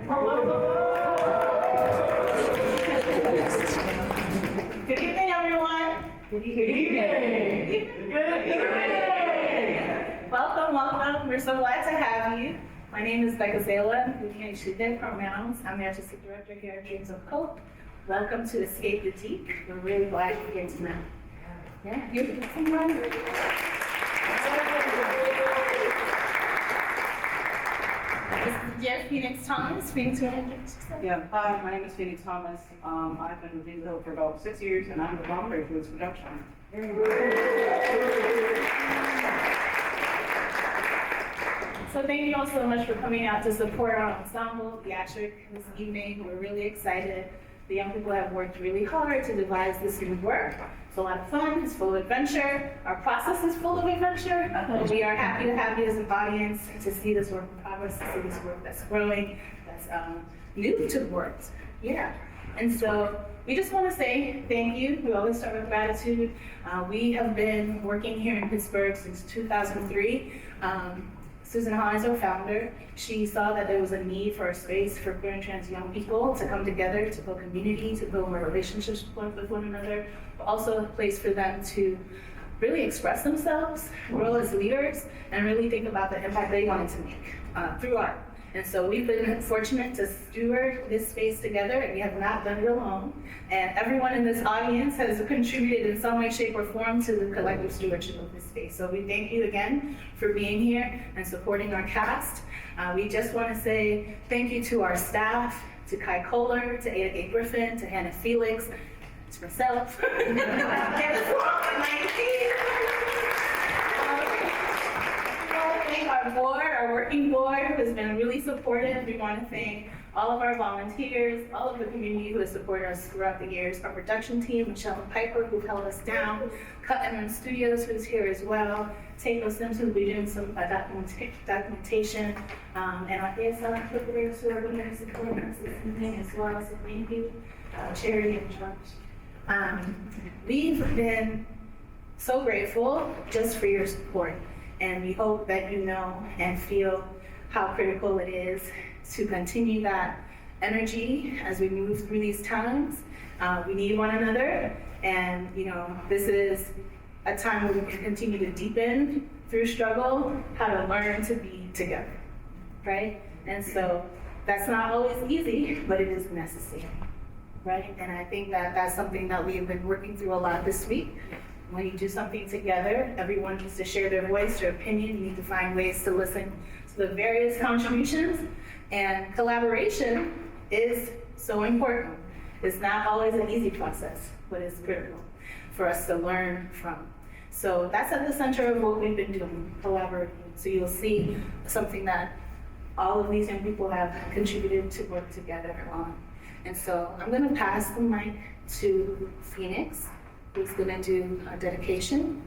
Good evening, everyone. Good evening. Good evening. Welcome, welcome. We're so glad to have you. My name is Becca Zala. We can use their pronouns. I'm the Artistic Director here at Dreams of Hope. Welcome to Escape the Deep. We're really glad you're here tonight. Yeah, you're someone. Yes, Phoenix Thomas. Phoenix, you want to introduce yourself? Yeah, hi, my name is Phoenix Thomas. I've been with Dreams of Hope for about 6 years, and I'm the volunteer for this production. So thank you all so much for coming out to support our ensemble, theatriQ, this evening. We're really excited. The young people have worked really hard to devise this new work. It's a lot of fun, it's full of adventure. Our process is full of adventure. We are happy to have you as an audience to see this work in progress, to see this work that's growing, that's new to the work. Yeah. And so we just want to say thank you. We always start with gratitude. We have been working here in Pittsburgh since 2003. Susan Hahn is our founder. She saw that there was a need for a space for queer and trans young people to come together, to build community, to build more relationships with one another, but also a place for them to really express themselves, grow as leaders, and really think about the impact they wanted to make through art. And so we've been fortunate to steward this space together, and we have not done it alone. And everyone in this audience has contributed in some way, shape, or form to the collective stewardship of this space. So we thank you again for being here and supporting our cast. We just want to say thank you to our staff, to Kai Kohler, to Ada A. Griffin, to Hannah Felix, to myself. Thank our board, our working board, who has been really supportive. We want to thank all of our volunteers, all of the community who has supported us throughout the years, our production team, Michelle and Piper, who held us down, Cut and Studios, who's here as well, Taco Sims, who'll be doing some documentation, and our ASL interpreters who are going to support us this evening as well. So thank you, Charity and Josh. We've been so grateful just for your support. And we hope that you know and feel how critical it is to continue that energy as we move through these times. We need one another, and this is a time where we can continue to deepen through struggle, how to learn to be together, right? And so that's not always easy, but it is necessary, right? And I think that that's something that we've been working through a lot this week. When you do something together, everyone needs to share their voice, their opinion. You need to find ways to listen to the various contributions. And collaboration is so important. It's not always an easy process, but it's critical for us to learn from. So that's at the center of what we've been doing, collaborating. So you'll see something that all of these young people have contributed to work together on. And so I'm gonna pass the mic to Phoenix, who's gonna do a dedication.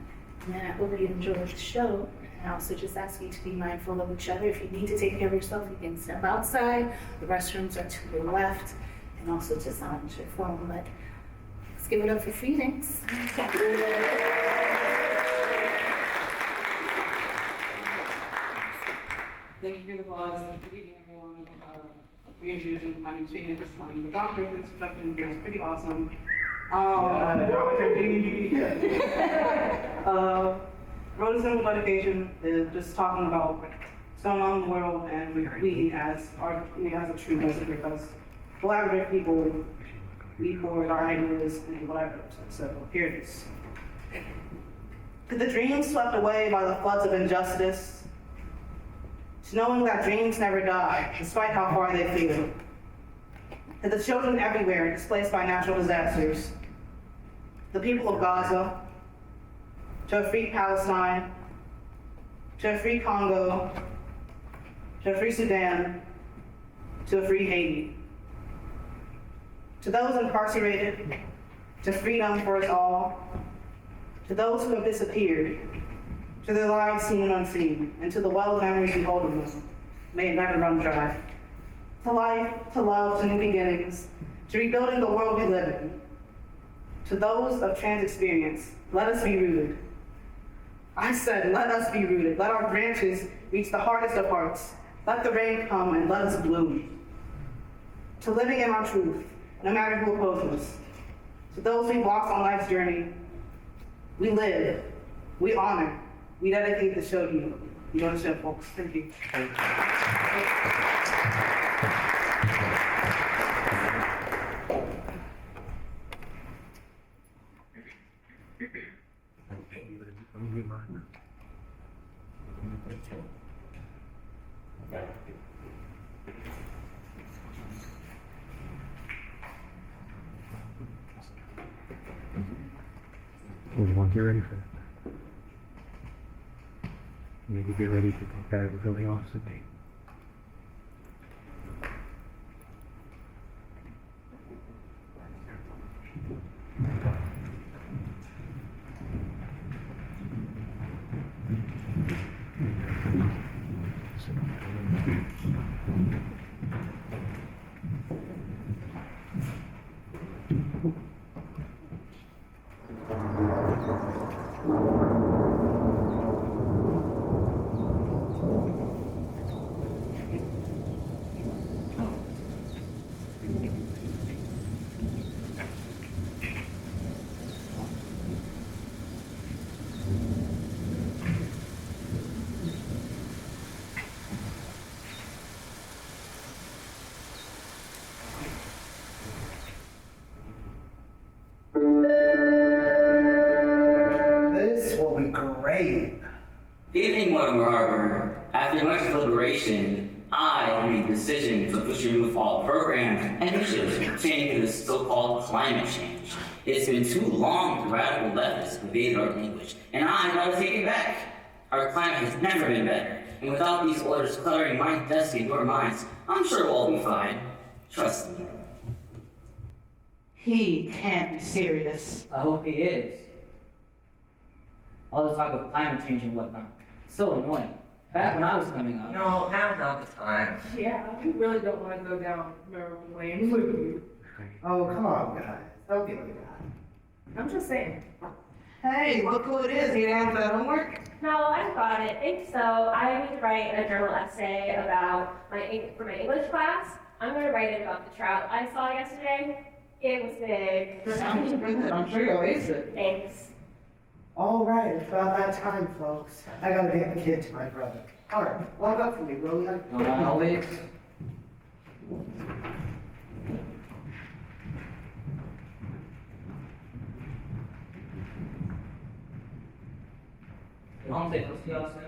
And then I hope you enjoy the show. And I also just ask you to be mindful of each other. If you need to take care of yourself, you can step outside. The restrooms are to your left, and also to silence your phone. But let's give it up for Phoenix. Thank you for the applause. Good evening, everyone. Reintroducing my name is Phoenix. I'm the doctor of this production. It's pretty awesome. Wrote a simple dedication is just talking about what's going on in the world, and we as a true message, because collaborative people, we forward our ideas and whatever. So here it is. To the dreams swept away by the floods of injustice, to knowing that dreams never die, despite how far they feel. To the children everywhere displaced by natural disasters, the people of Gaza, to a free Palestine, to a free Congo, to a free Sudan, to a free Haiti. To those incarcerated, to freedom for us all, to those who have disappeared, to their lives seen and unseen, and to the well of memories we hold of them, may it never run dry. To life, to love, to new beginnings, to rebuilding the world we live in. To those of trans experience, let us be rooted. I said, let us be rooted. Let our branches reach the hardest of hearts. Let the rain come and let us bloom. to living in our truth, no matter who opposes us. To those we've lost on life's journey, we live, we honor, we dedicate the show to you. Enjoy the show, folks. Thank you. Everyone get ready for that. You need to get ready to take that really awesome day. This will be great. Good evening, Mortimer Harbor. After much deliberation, I made the decision to officially remove all programs and initiatives pertaining to the so-called climate change. It's been too long the radical leftists invaded our language, and I gotta take it back. Our climate has never been better, and without these orders cluttering my desk and your minds, I'm sure we'll all be fine. Trust me. He can't be serious. I hope he is. All this talk of climate change and whatnot. So annoying. Back when I was coming up. No, now's not the time. Yeah, we really don't want to go down memory lane with you. Oh, come on, guys. Don't get like that. I'm just saying. Hey, look who it is. You didn't have that homework? No, I've got it. Think so. I need to write a journal essay about for my English class. I'm going to write it about the trout I saw yesterday. It was big. Sounds good. I'm sure you'll ace it. Thanks. All right, it's about that time, folks. I gotta get the kid to my brother. All right, walk up for me, will you? Don't I always? Get home safe. We'll see y'all soon.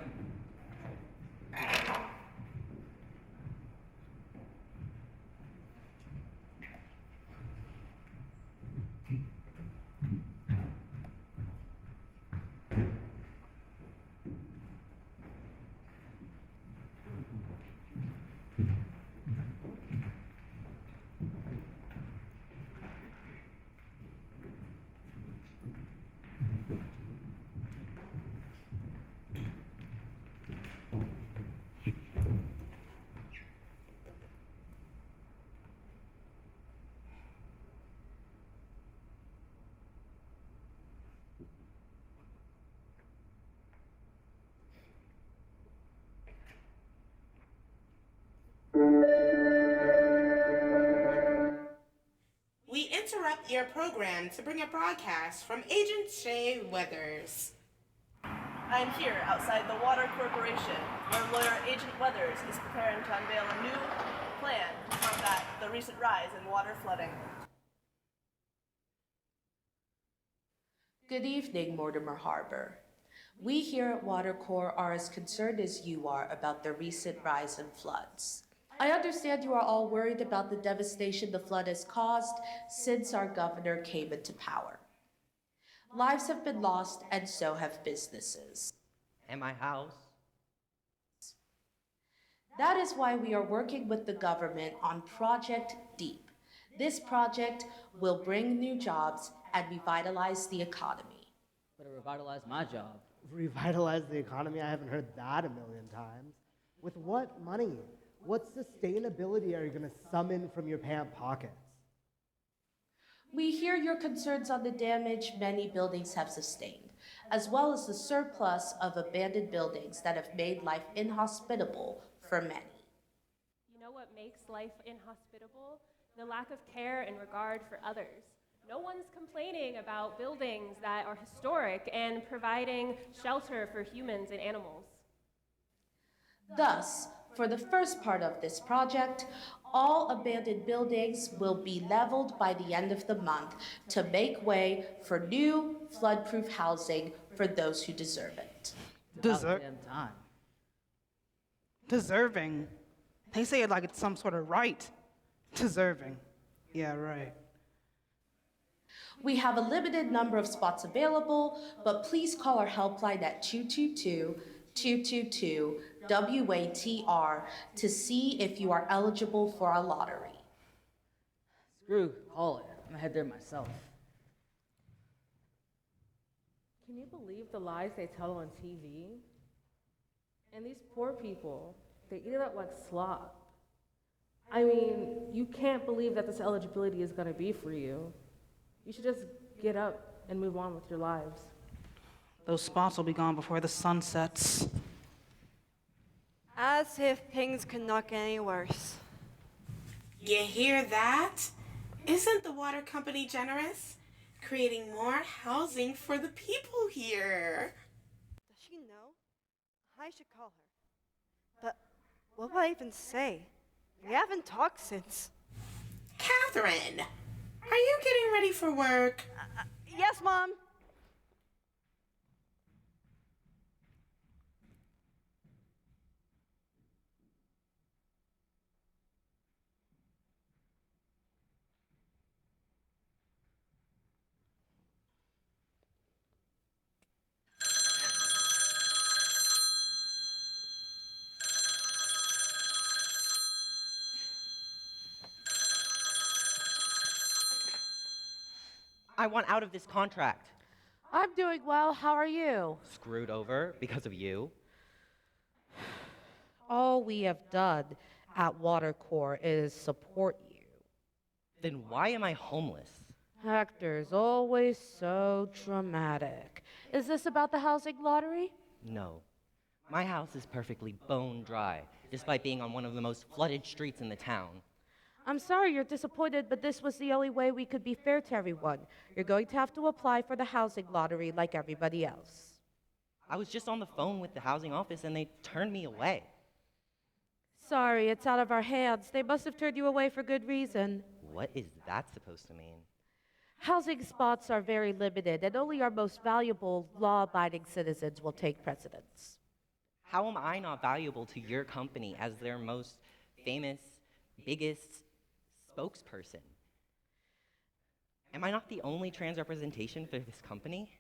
We interrupt your program to bring a broadcast from Agent Shay Weathers. I am here outside the Water Corporation, where lawyer Agent Weathers is preparing to unveil a new plan to combat the recent rise in water flooding. Good evening, Mortimer Harbor. We here at WaterCorp are as concerned as you are about the recent rise in floods. I understand you are all worried about the devastation the flood has caused since our governor came into power. Lives have been lost, and so have businesses. And my house. That is why we are working with the government on Project Deep. This project will bring new jobs and revitalize the economy. Better revitalize my job. Revitalize the economy? I haven't heard that a million times. With what money? What sustainability are you going to summon from your pant pockets? We hear your concerns on the damage many buildings have sustained, as well as the surplus of abandoned buildings that have made life inhospitable for many. You know what makes life inhospitable? the lack of care and regard for others. No one's complaining about buildings that are historic and providing shelter for humans and animals. Thus, for the first part of this project, all abandoned buildings will be leveled by the end of the month to make way for new flood-proof housing for those who deserve it. Deserving. They say it like it's some sort of right. Deserving. Yeah, right. We have a limited number of spots available, but please call our helpline at 222-222-WATR to see if you are eligible for a lottery. Screw, call it. I'm gonna head there myself. Can you believe the lies they tell on TV? And these poor people, they eat it up like slop. I mean, you can't believe that this eligibility is gonna be for you. You should just get up and move on with your lives. Those spots will be gone before the sun sets. As if things could not get any worse. You hear that? Isn't the water company generous? Creating more housing for the people here. Does she know? I should call her. But what will I even say? We haven't talked since. Catherine, are you getting ready for work? Yes, Mom. I want out of this contract. I'm doing well. How are you? Screwed over because of you. All we have done at WaterCore is support you. Then why am I homeless? Hector's always so dramatic. Is this about the housing lottery? No. My house is perfectly bone dry, despite being on one of the most flooded streets in the town. I'm sorry you're disappointed, but this was the only way we could be fair to everyone. You're going to have to apply for the housing lottery like everybody else. I was just on the phone with the housing office and they turned me away. Sorry, it's out of our hands. They must have turned you away for good reason. What is that supposed to mean? Housing spots are very limited, and only our most valuable, law-abiding citizens will take precedence. How am I not valuable to your company as their most famous, biggest spokesperson? Am I not the only trans representation for this company?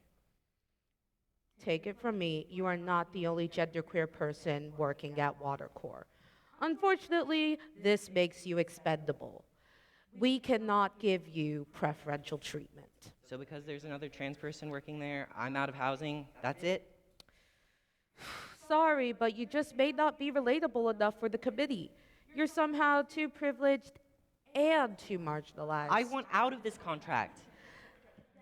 Take it from me, you are not the only genderqueer person working at WaterCore. Unfortunately, this makes you expendable. We cannot give you preferential treatment. So because there's another trans person working there, I'm out of housing, that's it? Sorry, but you just may not be relatable enough for the committee. You're somehow too privileged and too marginalized. I want out of this contract.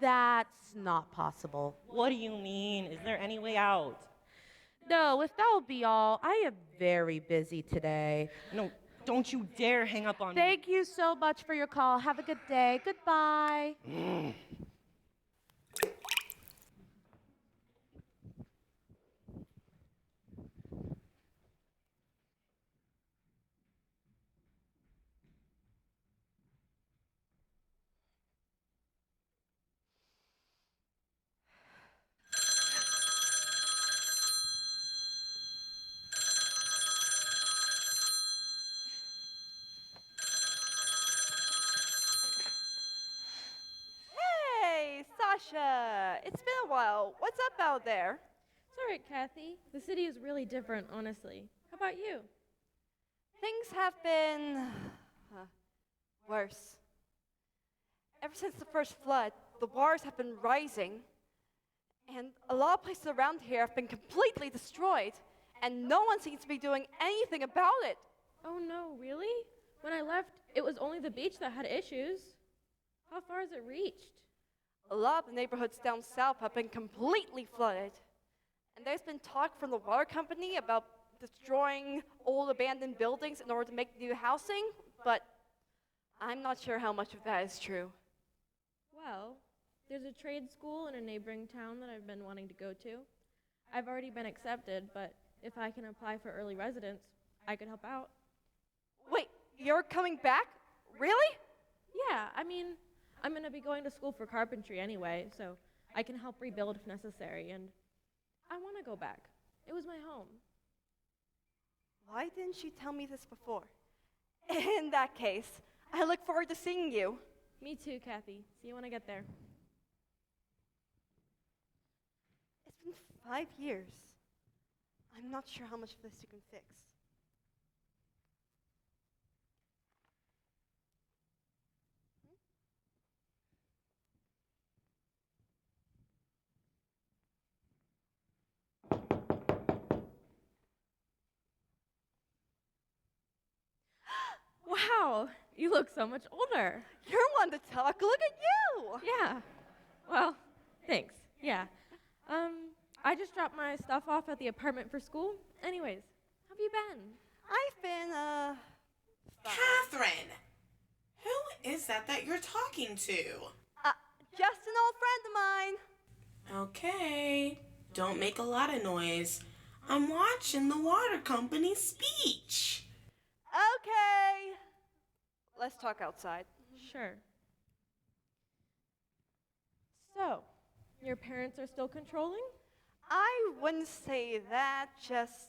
That's not possible. What do you mean? Is there any way out? No, if that will be all, I am very busy today. No, don't you dare hang up on me. Thank you so much for your call. Have a good day. Goodbye. Hey, Sasha! It's been a while. What's up out there? It's all right, Kathy. The city is really different, honestly. How about you? Things have been worse. Ever since the first flood, the waters have been rising, and a lot of places around here have been completely destroyed, and no one seems to be doing anything about it. Oh no, really? When I left, it was only the beach that had issues. How far has it reached? A lot of the neighborhoods down south have been completely flooded, and there's been talk from the water company about destroying old abandoned buildings in order to make new housing, but I'm not sure how much of that is true. Well, there's a trade school in a neighboring town that I've been wanting to go to. I've already been accepted, but if I can apply for early residence, I could help out. Wait, you're coming back? Really? Yeah, I mean, I'm going to be going to school for carpentry anyway, so I can help rebuild if necessary, and I want to go back. It was my home. Why didn't you tell me this before? In that case, I look forward to seeing you. Me too, Kathy. See you when I get there. It's been 5 years. I'm not sure how much of this you can fix. Wow, you look so much older. You're one to talk. Look at you. Yeah. Well, thanks. Yeah. I just dropped my stuff off at the apartment for school. Anyways, how have you been? I've been, Catherine! Who is that you're talking to? Just an old friend of mine. Okay, don't make a lot of noise. I'm watching the water company speech. Okay. Let's talk outside. Sure. So, your parents are still controlling? I wouldn't say that, just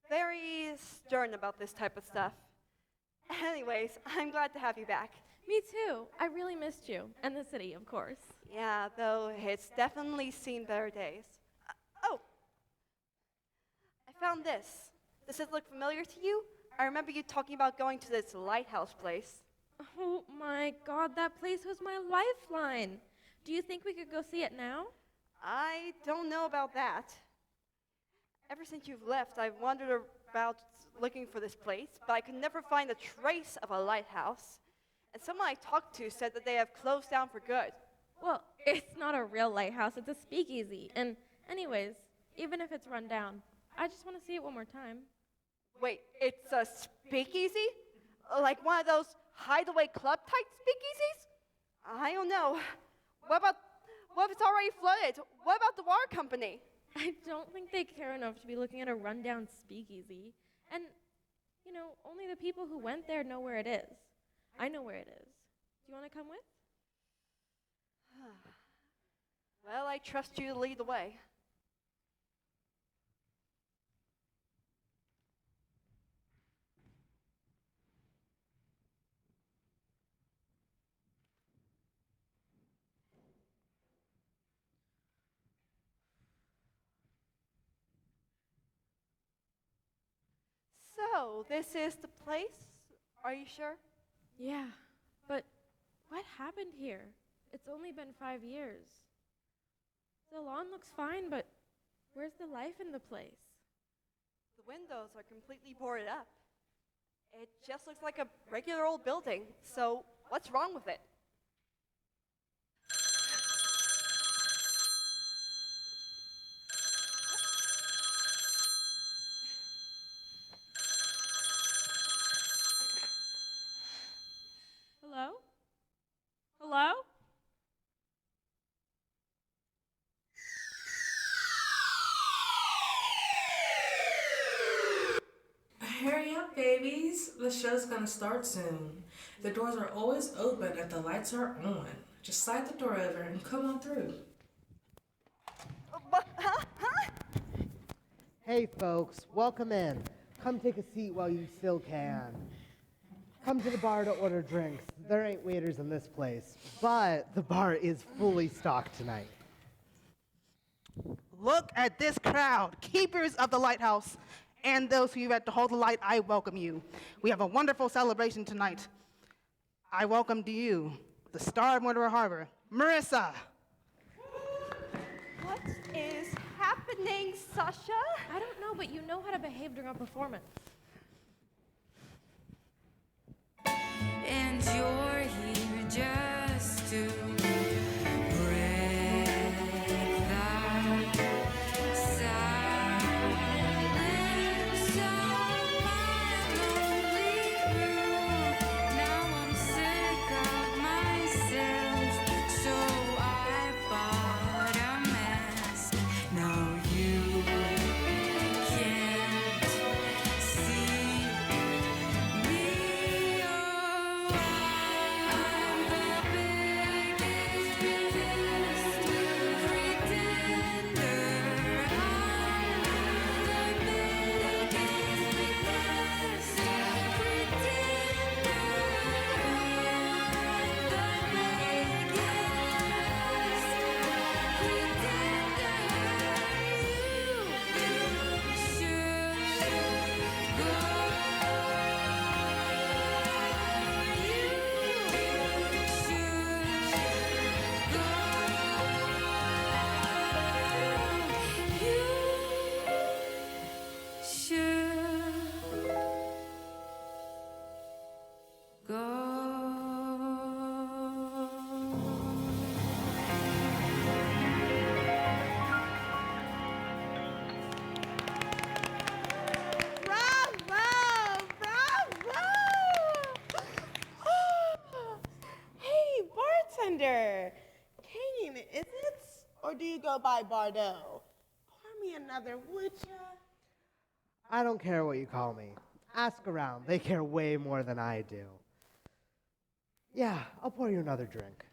very stern about this type of stuff. Anyways, I'm glad to have you back. Me too. I really missed you. And the city, of course. Yeah, though it's definitely seen better days. Oh! I found this. Does it look familiar to you? I remember you talking about going to this Lighthouse place. Oh my god, that place was my lifeline. Do you think we could go see it now? I don't know about that. Ever since you've left, I've wandered about looking for this place, but I could never find a trace of a lighthouse. And someone I talked to said that they have closed down for good. Well, it's not a real lighthouse, it's a speakeasy. And anyways, even if it's run down, I just want to see it one more time. Wait, it's a speakeasy? Like one of those hideaway club type speakeasies? I don't know. What if it's already flooded? What about the water company? I don't think they care enough to be looking at a rundown speakeasy. And, only the people who went there know where it is. I know where it is. Do you want to come with? Well, I trust you to lead the way. So, this is the place? Are you sure? Yeah, but what happened here? It's only been 5 years. The lawn looks fine, but where's the life in the place? The windows are completely boarded up. It just looks like a regular old building, so what's wrong with it? Hello? Hello? Hurry up, babies. The show's gonna start soon. The doors are always open if the lights are on. Just slide the door over and come on through. Hey folks, welcome in. Come take a seat while you still can. Come to the bar to order drinks. There ain't waiters in this place, but the bar is fully stocked tonight. Look at this crowd, keepers of the lighthouse, and those who have to hold the light, I welcome you. We have a wonderful celebration tonight. I welcome to you, the star of Mortimer Harbor, Marissa. What is happening, Sasha? I don't know, but you know how to behave during a performance. And you're here just to break that silence of my lonely room. Now I'm sitting or do you go by Bardot? Pour me another, would ya? I don't care what you call me. Ask around. They care way more than I do. Yeah, I'll pour you another drink.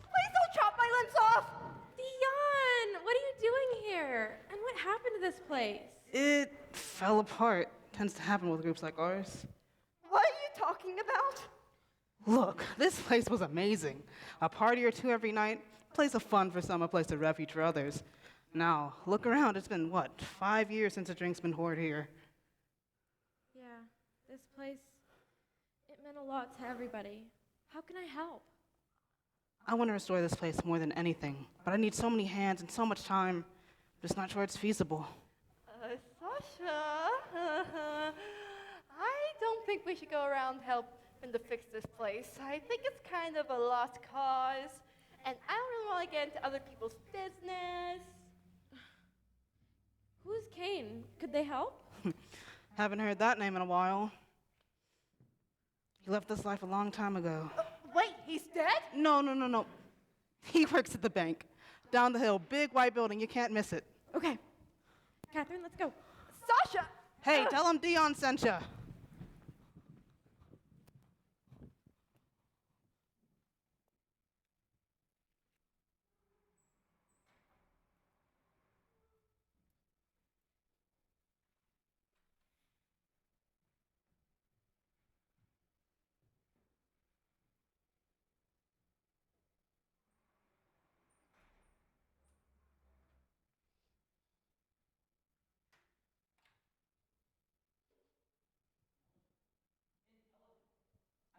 Please don't chop my limbs off! Dion, what are you doing here? And what happened to this place? It fell apart. Tends to happen with groups like ours. What are you talking about? Look, this place was amazing. A party or two every night, place of fun for some, a place of refuge for others. Now, look around. It's been, 5 years since a drink's been poured here. Yeah, this place, it meant a lot to everybody. How can I help? I want to restore this place more than anything, but I need so many hands and so much time. I'm just not sure it's feasible. Sasha, I don't think we should go around helping to fix this place. I think it's kind of a lost cause, and I don't really want to get into other people's business. Who's Kane? Could they help? Haven't heard that name in a while. He left this life a long time ago. Wait, he's dead? No. He works at the bank. Down the hill, big white building. You can't miss it. Okay. Catherine, let's go. Sasha! Hey, tell him Dion sent ya.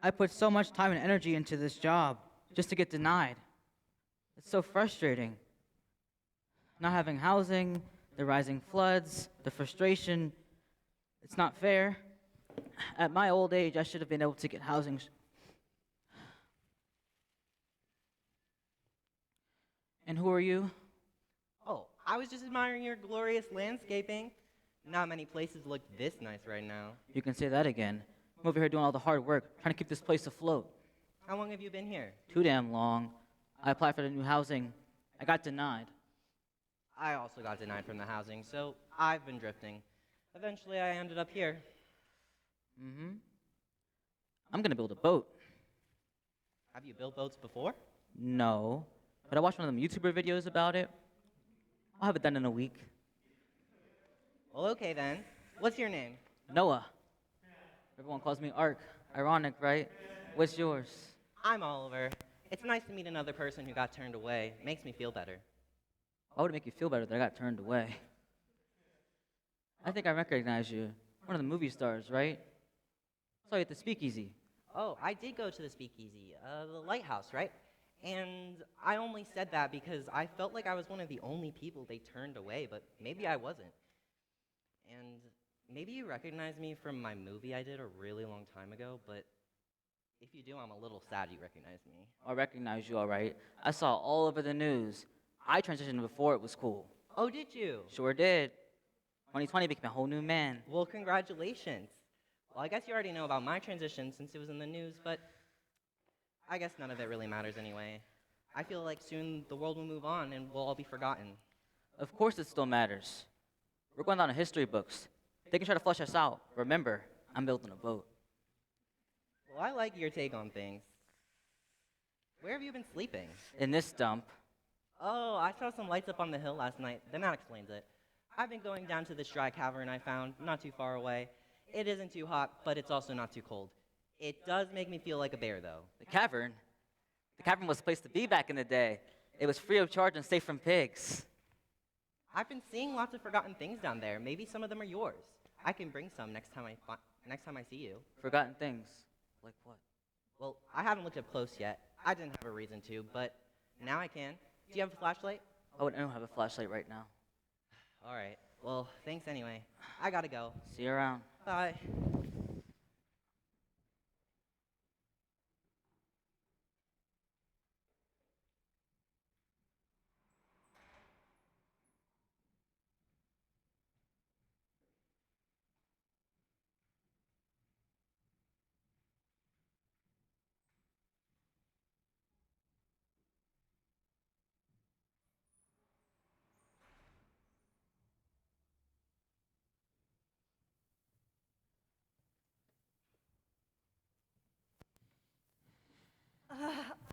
I put so much time and energy into this job just to get denied. It's so frustrating. Not having housing, the rising floods, the frustration. It's not fair. At my old age, I should have been able to get housing. And who are you? Oh, I was just admiring your glorious landscaping. Not many places look this nice right now. You can say that again. I'm over here doing all the hard work, trying to keep this place afloat. How long have you been here? Too damn long. I applied for the new housing. I got denied. I also got denied from the housing, so I've been drifting. Eventually, I ended up here. Mm-hmm. I'm gonna build a boat. Have you built boats before? No, but I watched one of them YouTuber videos about it. I'll have it done in a week. Well, okay then. What's your name? Noah. Everyone calls me Ark. Ironic, right? What's yours? I'm Oliver. It's nice to meet another person who got turned away. Makes me feel better. Why would it make you feel better that I got turned away? I think I recognize you. One of the movie stars, right? Saw you at the speakeasy. Oh, I did go to the speakeasy, the Lighthouse, right? And I only said that because I felt like I was one of the only people they turned away, but maybe I wasn't. And maybe you recognize me from my movie I did a really long time ago, but if you do, I'm a little sad you recognize me. I recognize you, all right. I saw all over the news. I transitioned before it was cool. Oh, did you? Sure did. 2020 became a whole new man. Well, congratulations. Well, I guess you already know about my transition since it was in the news, but I guess none of it really matters anyway. I feel like soon the world will move on and we'll all be forgotten. Of course it still matters. We're going down to history books. They can try to flush us out. Remember, I'm building a boat. Well, I like your take on things. Where have you been sleeping? In this dump. Oh, I saw some lights up on the hill last night. Then that explains it. I've been going down to this dry cavern I found, not too far away. It isn't too hot, but it's also not too cold. It does make me feel like a bear, though. The cavern? The cavern was a place to be back in the day. It was free of charge and safe from pigs. I've been seeing lots of forgotten things down there. Maybe some of them are yours. I can bring some next time I see you. Forgotten things? Like what? Well, I haven't looked up close yet. I didn't have a reason to, but now I can. Do you have a flashlight? Oh, I don't have a flashlight right now. All right. Well, thanks anyway. I gotta go. See you around. Bye.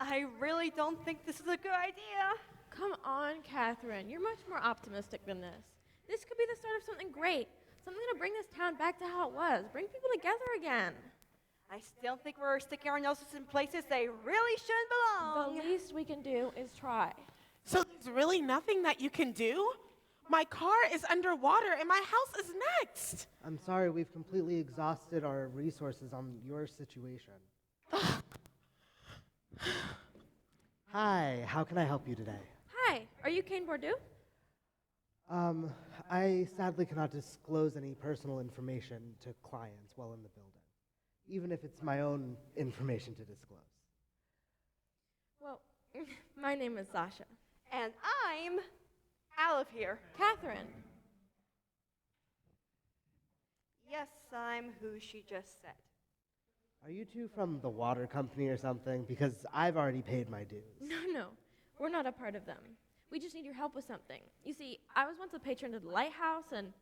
I really don't think this is a good idea. Come on, Catherine. You're much more optimistic than this. This could be the start of something great. Something to bring this town back to how it was. Bring people together again. I still think we're sticking our noses in places they really shouldn't belong. The least we can do is try. So there's really nothing that you can do? My car is underwater and my house is next. I'm sorry, we've completely exhausted our resources on your situation. Hi, how can I help you today? Hi, are you Kane Bordeaux? I sadly cannot disclose any personal information to clients while in the building, even if it's my own information to disclose. Well, my name is Sasha. And I'm out of here. Catherine. Yes, I'm who she just said. Are you two from the water company or something? Because I've already paid my dues. No, we're not a part of them. We just need your help with something. You see, I was once a patron of the Lighthouse, and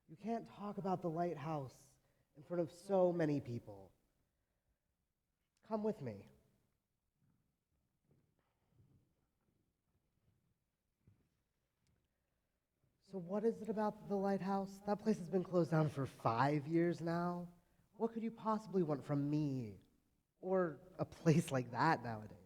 You can't talk about the Lighthouse in front of so many people. Come with me. So what is it about the Lighthouse? That place has been closed down for 5 years now. What could you possibly want from me? Or a place like that nowadays?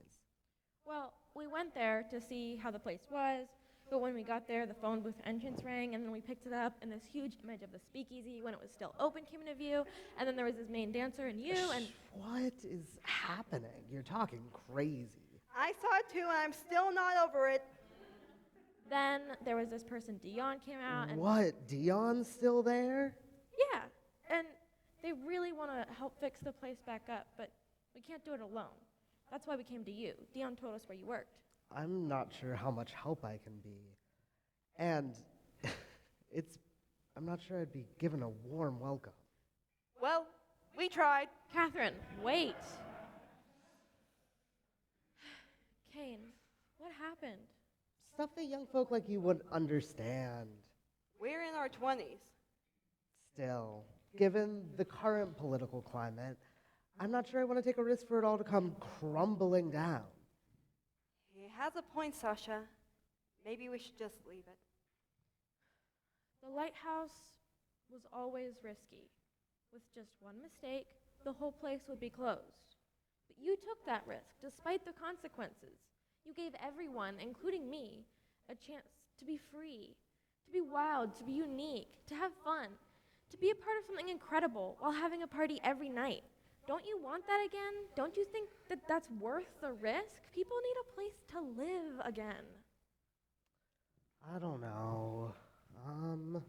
well, we went there to see how the place was, but when we got there, the phone booth entrance rang, and then we picked it up, and this huge image of the speakeasy when it was still open came into view, and then there was this main dancer and you, and... What is happening? You're talking crazy. I saw it too, and I'm still not over it. Then there was this person, Dion, came out, and... What? Dion's still there? Yeah, and they really want to help fix the place back up, but we can't do it alone. That's why we came to you. Dion told us where you worked. I'm not sure how much help I can be. And I'm not sure I'd be given a warm welcome. Well, we tried. Catherine, wait. Kane, what happened? Stuff that young folk like you would understand. We're in our 20s. Still, given the current political climate, I'm not sure I want to take a risk for it all to come crumbling down. He has a point, Sasha. Maybe we should just leave it. The Lighthouse was always risky. With just one mistake, the whole place would be closed. But you took that risk, despite the consequences. You gave everyone, including me, a chance to be free, to be wild, to be unique, to have fun, to be a part of something incredible while having a party every night. Don't you want that again? Don't you think that that's worth the risk? People need a place to live again. I don't know. Fine.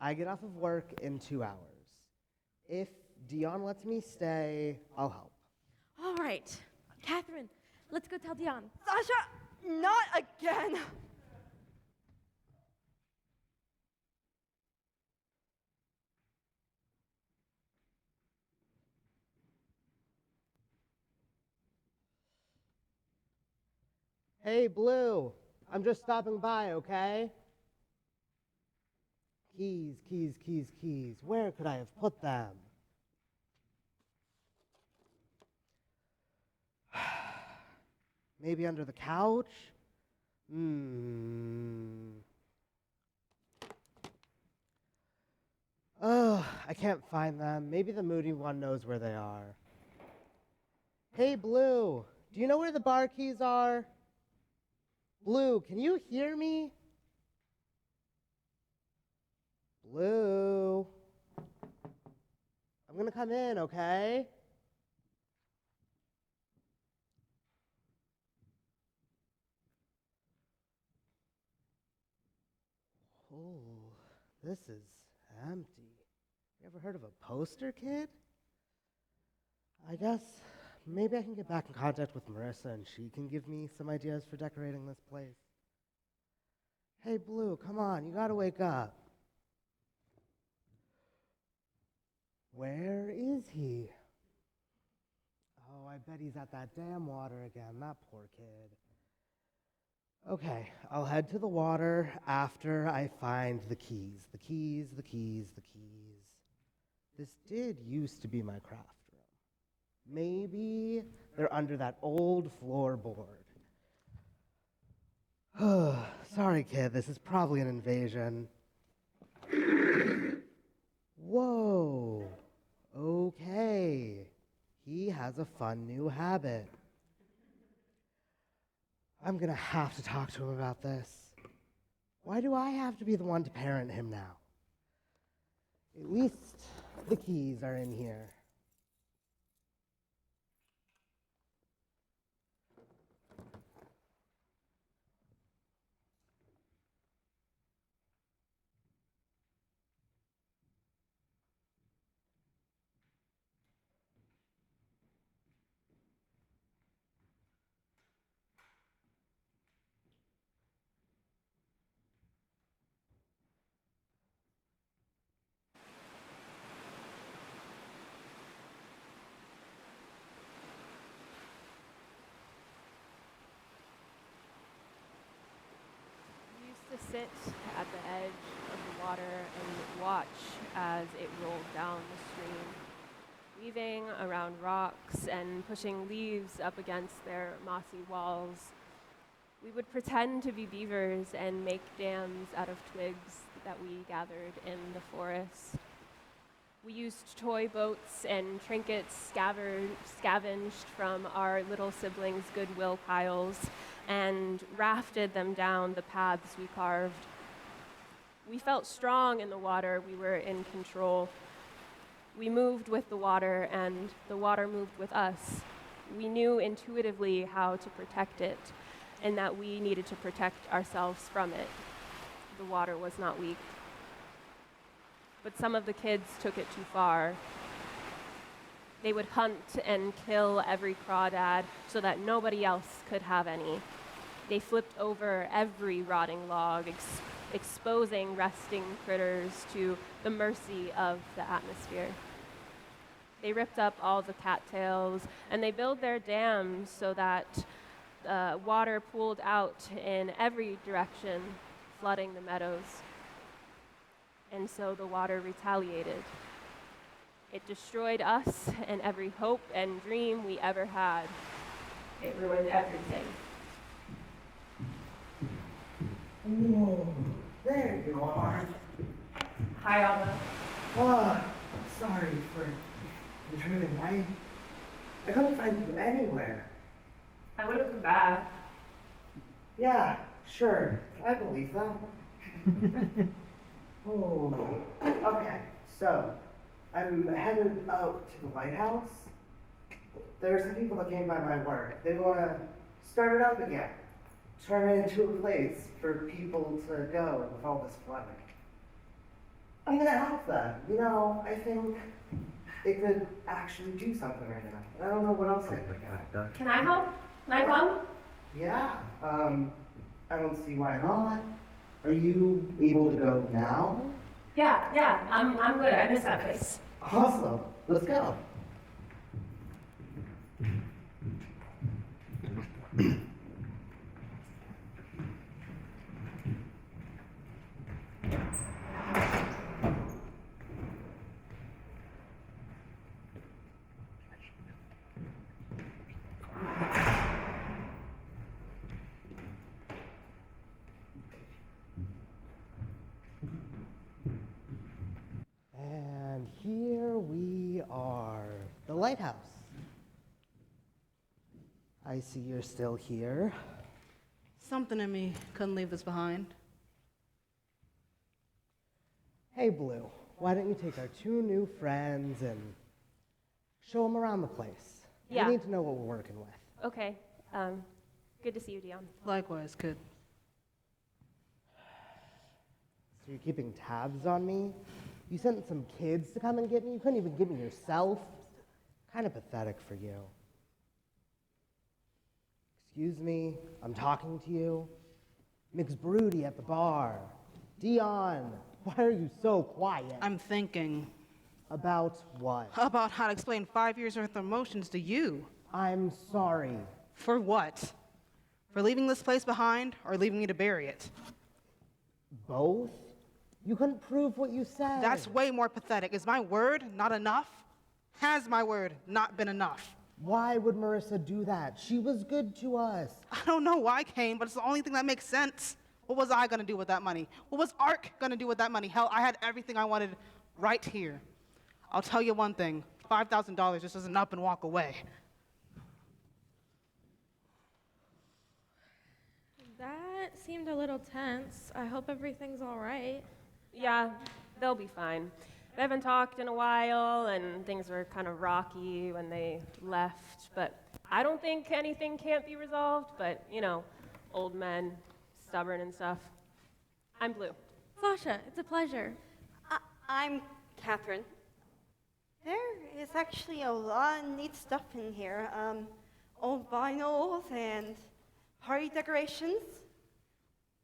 I get off of work in 2 hours. If Dion lets me stay, I'll help. All right. Catherine, let's go tell Dion. Sasha, not again! Hey, Blue, I'm just stopping by, okay? Keys, keys, keys, keys. Where could I have put them? Maybe under the couch? Oh, I can't find them. Maybe the moody one knows where they are. Hey, Blue, do you know where the bar keys are? Blue, can you hear me? Blue. I'm gonna come in, okay? Oh, this is empty. You ever heard of a poster kid? I guess maybe I can get back in contact with Marissa and she can give me some ideas for decorating this place. Hey, Blue, come on, you gotta wake up. Where is he? Oh, I bet he's at that damn water again, that poor kid. Okay, I'll head to the water after I find the keys. The keys, the keys, the keys. This did used to be my craft room. Maybe they're under that old floorboard. Sorry, kid, this is probably an invasion. Whoa. Okay. He has a fun new habit. I'm gonna have to talk to him about this. Why do I have to be the one to parent him now? At least the keys are in here. We used to sit at the edge of the water and watch as it rolled down the stream, weaving around rocks and pushing leaves up against their mossy walls. We would pretend to be beavers and make dams out of twigs that we gathered in the forest. We used toy boats and trinkets scavenged from our little siblings' goodwill piles and rafted them down the paths we carved. We felt strong in the water. We were in control. We moved with the water, and the water moved with us. We knew intuitively how to protect it, and that we needed to protect ourselves from it. The water was not weak. But some of the kids took it too far. They would hunt and kill every crawdad so that nobody else could have any. They flipped over every rotting log, exposing resting critters to the mercy of the atmosphere. They ripped up all the cattails, and they built their dams so that water pooled out in every direction, flooding the meadows. And so the water retaliated. It destroyed us and every hope and dream we ever had. It ruined everything. Whoa, there you are. Hi, Alma. Oh, sorry for intruding. I couldn't find you anywhere. I would have come back. Yeah, sure. I believe that. Oh, okay. So, I'm headed out to the Lighthouse. There are some people that came by my work. They want to start it up again. Turn it into a place for people to go with all this flooding. I'm gonna help them. You know, I think they could actually do something right now. I don't know what else I could do. Can I help? Can I come? Yeah, I don't see why not. Are you able to go now? Yeah, I'm good. I miss that place. Awesome. Let's go. And here we are, the Lighthouse. I see you're still here. Something in me couldn't leave this behind. Hey, Blue, why don't you take our two new friends and show them around the place? Yeah. We need to know what we're working with. Okay. Good to see you, Dion. Likewise, kid. So you're keeping tabs on me? You sent some kids to come and get me? You couldn't even get me yourself? Kind of pathetic for you. Excuse me, I'm talking to you. McBroody at the bar. Dion, why are you so quiet? I'm thinking. About what? About how to explain 5 years worth of emotions to you. I'm sorry. For what? For leaving this place behind or leaving me to bury it? Both? You couldn't prove what you said. That's way more pathetic. Is my word not enough? Has my word not been enough? Why would Marissa do that? She was good to us. I don't know why, Kane, but it's the only thing that makes sense. What was I gonna do with that money? What was ARC gonna do with that money? Hell, I had everything I wanted right here. I'll tell you one thing, $5,000 just doesn't up and walk away. That seemed a little tense. I hope everything's all right. Yeah, they'll be fine. They haven't talked in a while, and things were kind of rocky when they left, but I don't think anything can't be resolved, but, you know, old men, stubborn and stuff. I'm Blue. Sasha, it's a pleasure. I'm Catherine. There is actually a lot of neat stuff in here. Old vinyls and party decorations.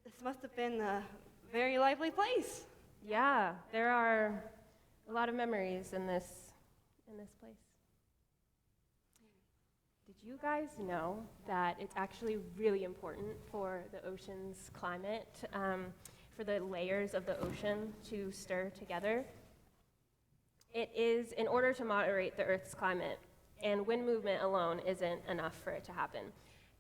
This must have been a very lively place. Yeah, there are a lot of memories in this place. Did you guys know that it's actually really important for the ocean's climate, for the layers of the ocean to stir together? It is in order to moderate the Earth's climate, and wind movement alone isn't enough for it to happen.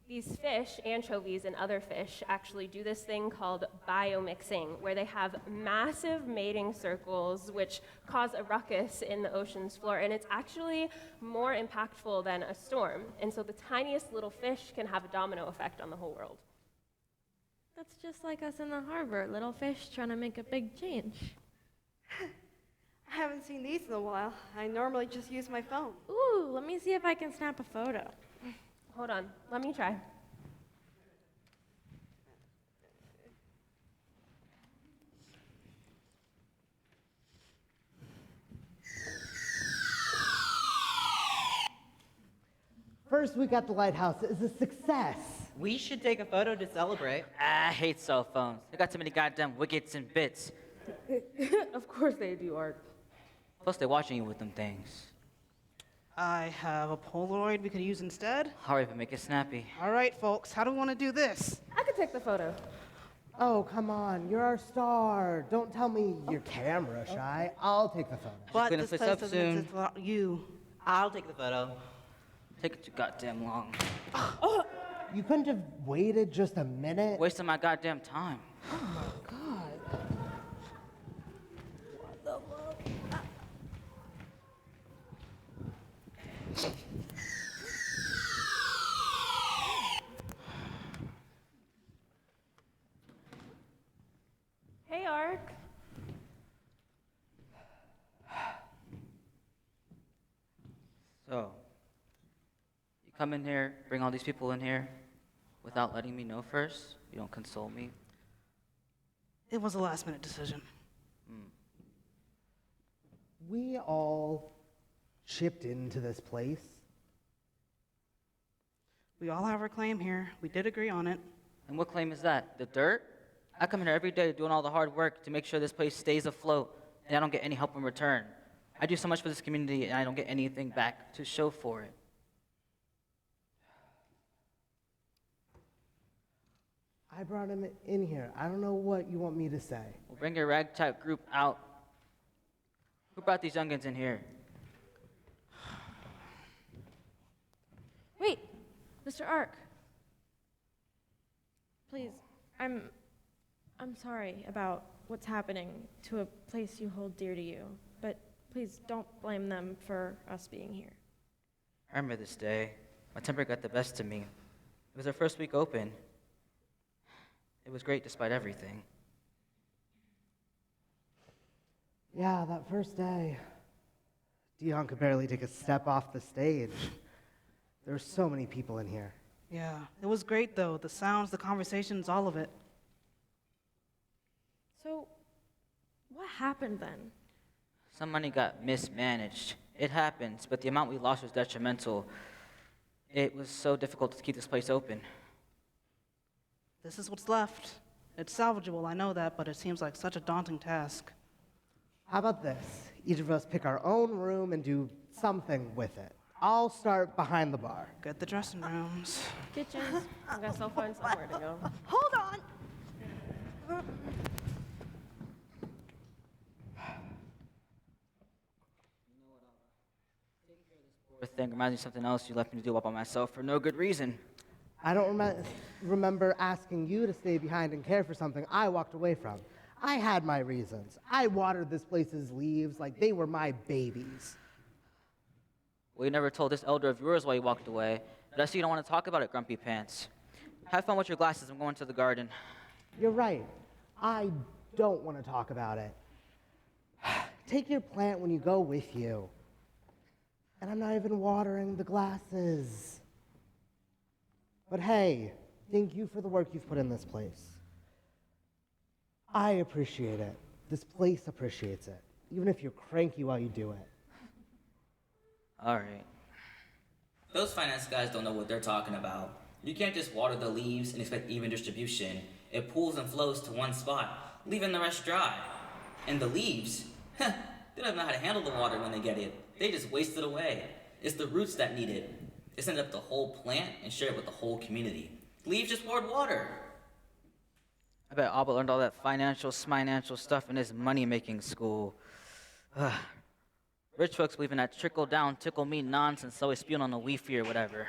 These fish, anchovies and other fish, actually do this thing called biomixing, where they have massive mating circles which cause a ruckus in the ocean's floor, and it's actually more impactful than a storm. And so the tiniest little fish can have a domino effect on the whole world. That's just like us in the harbor, little fish trying to make a big change. I haven't seen these in a while. I normally just use my phone. Ooh, let me see if I can snap a photo. Hold on, let me try. First week at the Lighthouse is a success. We should take a photo to celebrate. I hate cell phones. They got too many goddamn widgets and bits. Of course they do, Art. Plus, they're watching you with them things. I have a Polaroid we could use instead. Hurry up and make it snappy. All right, folks, how do we want to do this? I could take the photo. Oh, come on, you're our star. Don't tell me you're camera shy. I'll take the photo. But clean this this place up doesn't soon. exist without you. I'll take the photo. Take it too goddamn long. You couldn't have waited just a minute? Wasting my goddamn time. Oh my god. Hey, Ark. So, you come in here, bring all these people in here, without letting me know first? You don't console me? It was a last-minute decision. We all chipped into this place. We all have our claim here. We did agree on it. And what claim is that? The dirt? I come here every day doing all the hard work to make sure this place stays afloat, and I don't get any help in return. I do so much for this community, and I don't get anything back to show for it. I brought him in here. I don't know what you want me to say. Well, bring your ragtag group out. Who brought these youngins in here? Wait, Mr. Ark. Please, I'm sorry about what's happening to a place you hold dear to you, but please don't blame them for us being here. I remember this day. My temper got the best of me. It was our first week open. It was great despite everything. Yeah, that first day, Dion could barely take a step off the stage. There were so many people in here. Yeah, it was great though. The sounds, the conversations, all of it. So, what happened then? Some money got mismanaged. It happens, but the amount we lost was detrimental. It was so difficult to keep this place open. This is what's left. It's salvageable, I know that, but it seems like such a daunting task. How about this? Each of us pick our own room and do something with it. I'll start behind the bar. Get the dressing rooms. Kitchens. I guess I'll find somewhere to go. Hold on! thing reminds me of something else you left me to do all by myself for no good reason. I don't remember asking you to stay behind and care for something I walked away from. I had my reasons. I watered this place's leaves like they were my babies. Well, you never told this elder of yours why you walked away, but I see you don't want to talk about it, Grumpy Pants. Have fun with your glasses. I'm going to the garden. You're right. I don't want to talk about it. Take your plant when you go with you. And I'm not even watering the glasses. But hey, thank you for the work you've put in this place. I appreciate it. This place appreciates it, even if you're cranky while you do it. All right. Those finance guys don't know what they're talking about. You can't just water the leaves and expect even distribution. It pools and flows to one spot, leaving the rest dry. And the leaves, they don't know how to handle the water when they get it. They just waste it away. It's the roots that need it. They send it up the whole plant and share it with the whole community. Leaves just poured water. I bet Abba learned all that financial stuff in his money-making school. Rich folks believe in that trickle-down, tickle-me nonsense, always spewing on the Wi-Fi or whatever.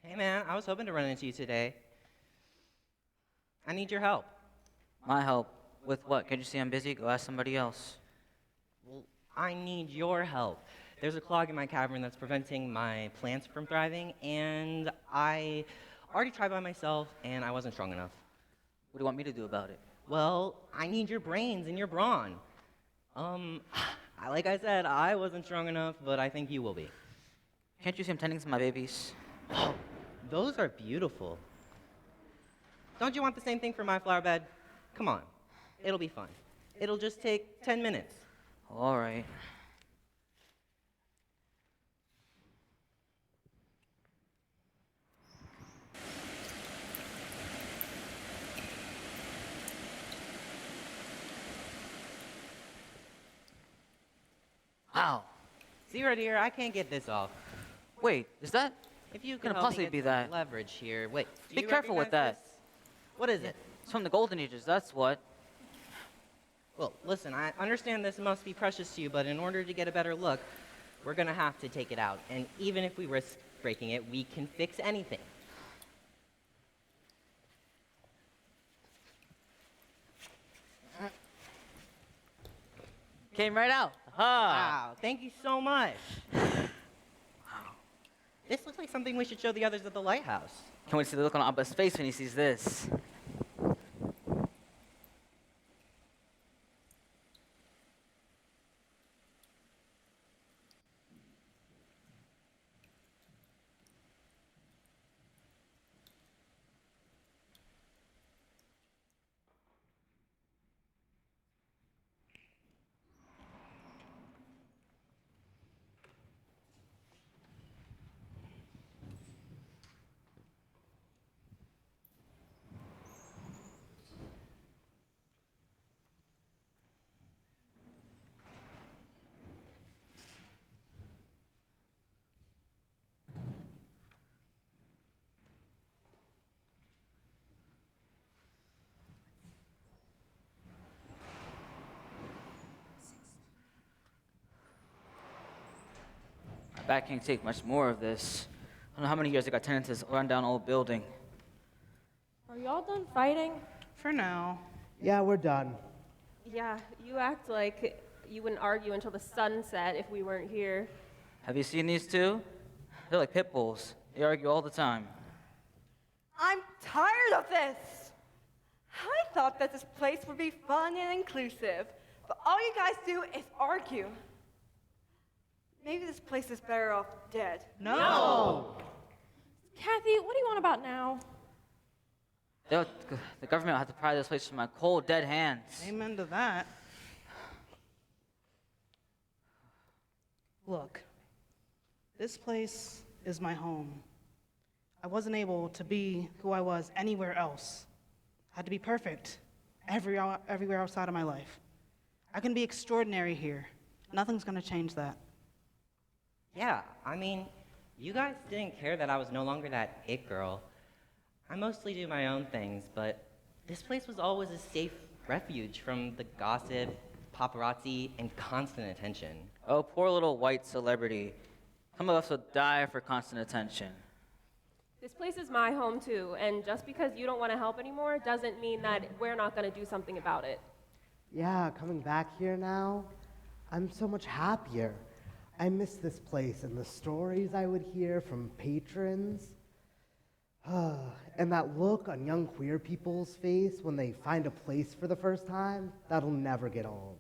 Hey man, I was hoping to run into you today. I need your help. My help? With what? Can't you see I'm busy? Go ask somebody else. Well, I need your help. There's a clog in my cavern that's preventing my plants from thriving, and I already tried by myself, and I wasn't strong enough. What do you want me to do about it? Well, I need your brains and your brawn. Like I said, I wasn't strong enough, but I think you will be. Can't you see I'm tending to my babies? Oh, those are beautiful. Don't you want the same thing for my flower bed? Come on, it'll be fun. It'll just take 10 minutes. All right. Wow. See right here, I can't get this off. Wait, is that? If you Couldn't can help me possibly get be some that. leverage here. Wait, do Be you careful with recognize that. this? What is it? It's from the Golden Ages, that's what. Well, listen, I understand this must be precious to you, but in order to get a better look, we're gonna have to take it out. And even if we risk breaking it, we can fix anything. Came right out. Wow, thank you so much. This looks like something we should show the others at the Lighthouse. Can't wait to see the look on Abba's face when he sees this. Back can't take much more of this. I don't know how many years I got tenants in this run-down old building. Are y'all done fighting? For now. Yeah, we're done. Yeah, you act like you wouldn't argue until the sun set if we weren't here. Have you seen these two? They're like pit bulls. They argue all the time. I'm tired of this. I thought that this place would be fun and inclusive, but all you guys do is argue. Maybe this place is better off dead. No! Kathy, what do you want about now? The government will have to pry this place from my cold, dead hands. Amen to that. Look, this place is my home. I wasn't able to be who I was anywhere else. I had to be perfect everywhere outside of my life. I can be extraordinary here. Nothing's gonna change that. Yeah, I mean, you guys didn't care that I was no longer that it girl. I mostly do my own things, but this place was always a safe refuge from the gossip, paparazzi, and constant attention. Oh, poor little white celebrity. Some of us would die for constant attention. This place is my home too, and just because you don't want to help anymore doesn't mean that we're not going to do something about it. Yeah, coming back here now, I'm so much happier. I miss this place and the stories I would hear from patrons. And that look on young queer people's face when they find a place for the first time, that'll never get old.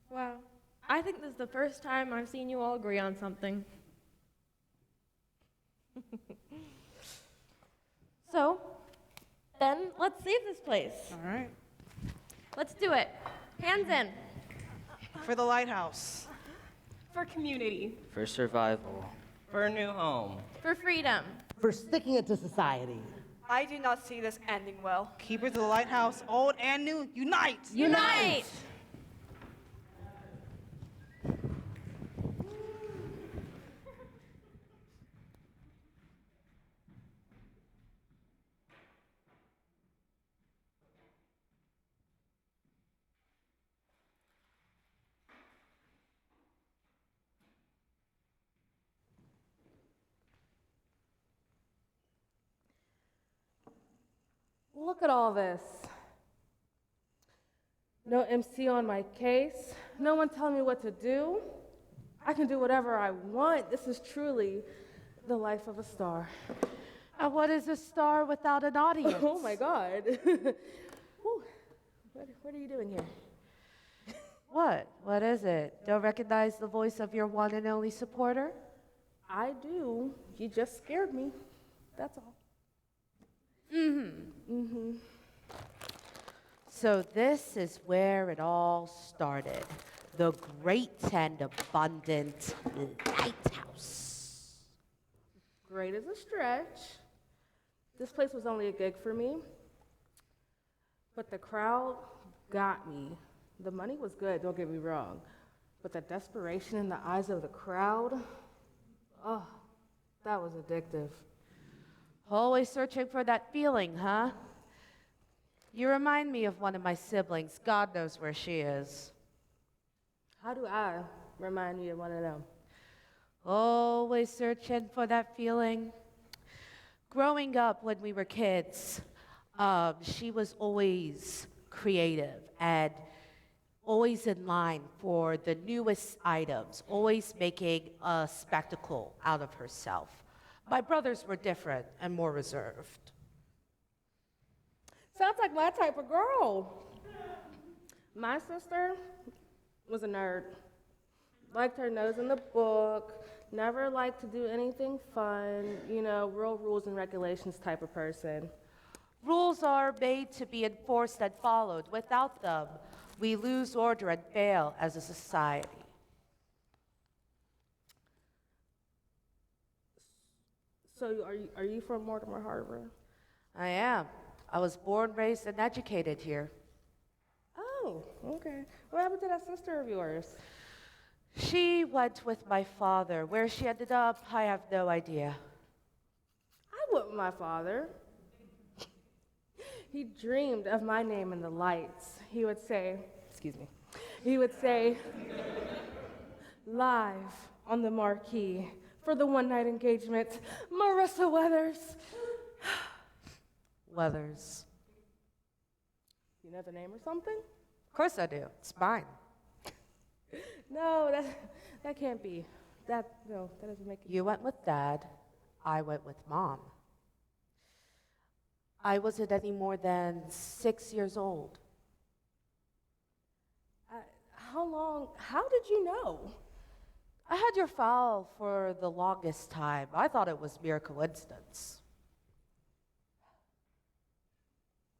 Wow. I think this is the first time I've seen you all agree on something. So, then let's save this place. All right. Let's do it. Hands in. For the Lighthouse. For community. For survival. For a new home. For freedom. For sticking it to society. I do not see this ending well. Keepers of the Lighthouse, old and new, unite! Unite! Look at all this. No MC on my case. No one telling me what to do. I can do whatever I want. This is truly the life of a star. And what is a star without an audience? Oh my God. Whew. What are you doing here? What? What is it? Don't recognize the voice of your one and only supporter? I do. You just scared me. That's all. So this is where it all started. The great and abundant Lighthouse. Great as a stretch. This place was only a gig for me. But the crowd got me. The money was good, don't get me wrong. But the desperation in the eyes of the crowd, oh, that was addictive. Always searching for that feeling, huh? You remind me of one of my siblings. God knows where she is. How do I remind you of one of them? Always searching for that feeling. Growing up when we were kids, she was always creative and always in line for the newest items, always making a spectacle out of herself. My brothers were different and more reserved. Sounds like my type of girl. My sister was a nerd. Liked her nose in the book, never liked to do anything fun, real rules and regulations type of person. Rules are made to be enforced and followed. Without them, we lose order and fail as a society. So are you from Mortimer Harbor? I am. I was born, raised, and educated here. Oh, okay. What happened to that sister of yours? She went with my father. Where she ended up, I have no idea. I went with my father. He dreamed of my name in the lights. He would say, live on the marquee for the one-night engagement, Marissa Weathers. Weathers. You know the name or something? Of course I do. It's mine. No, that can't be. That doesn't make it. You went with Dad. I went with Mom. I wasn't any more than 6 years old. How did you know? I had your file for the longest time. I thought it was mere coincidence.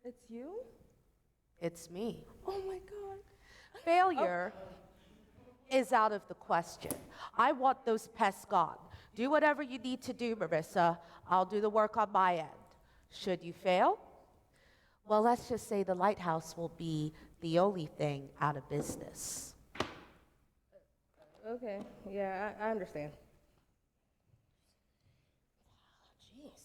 It's you? It's me. Oh my God. Failure is out of the question. I want those pests gone. Do whatever you need to do, Marissa. I'll do the work on my end. Should you fail, well, let's just say the Lighthouse will be the only thing out of business. Okay, yeah, I understand. Jeez.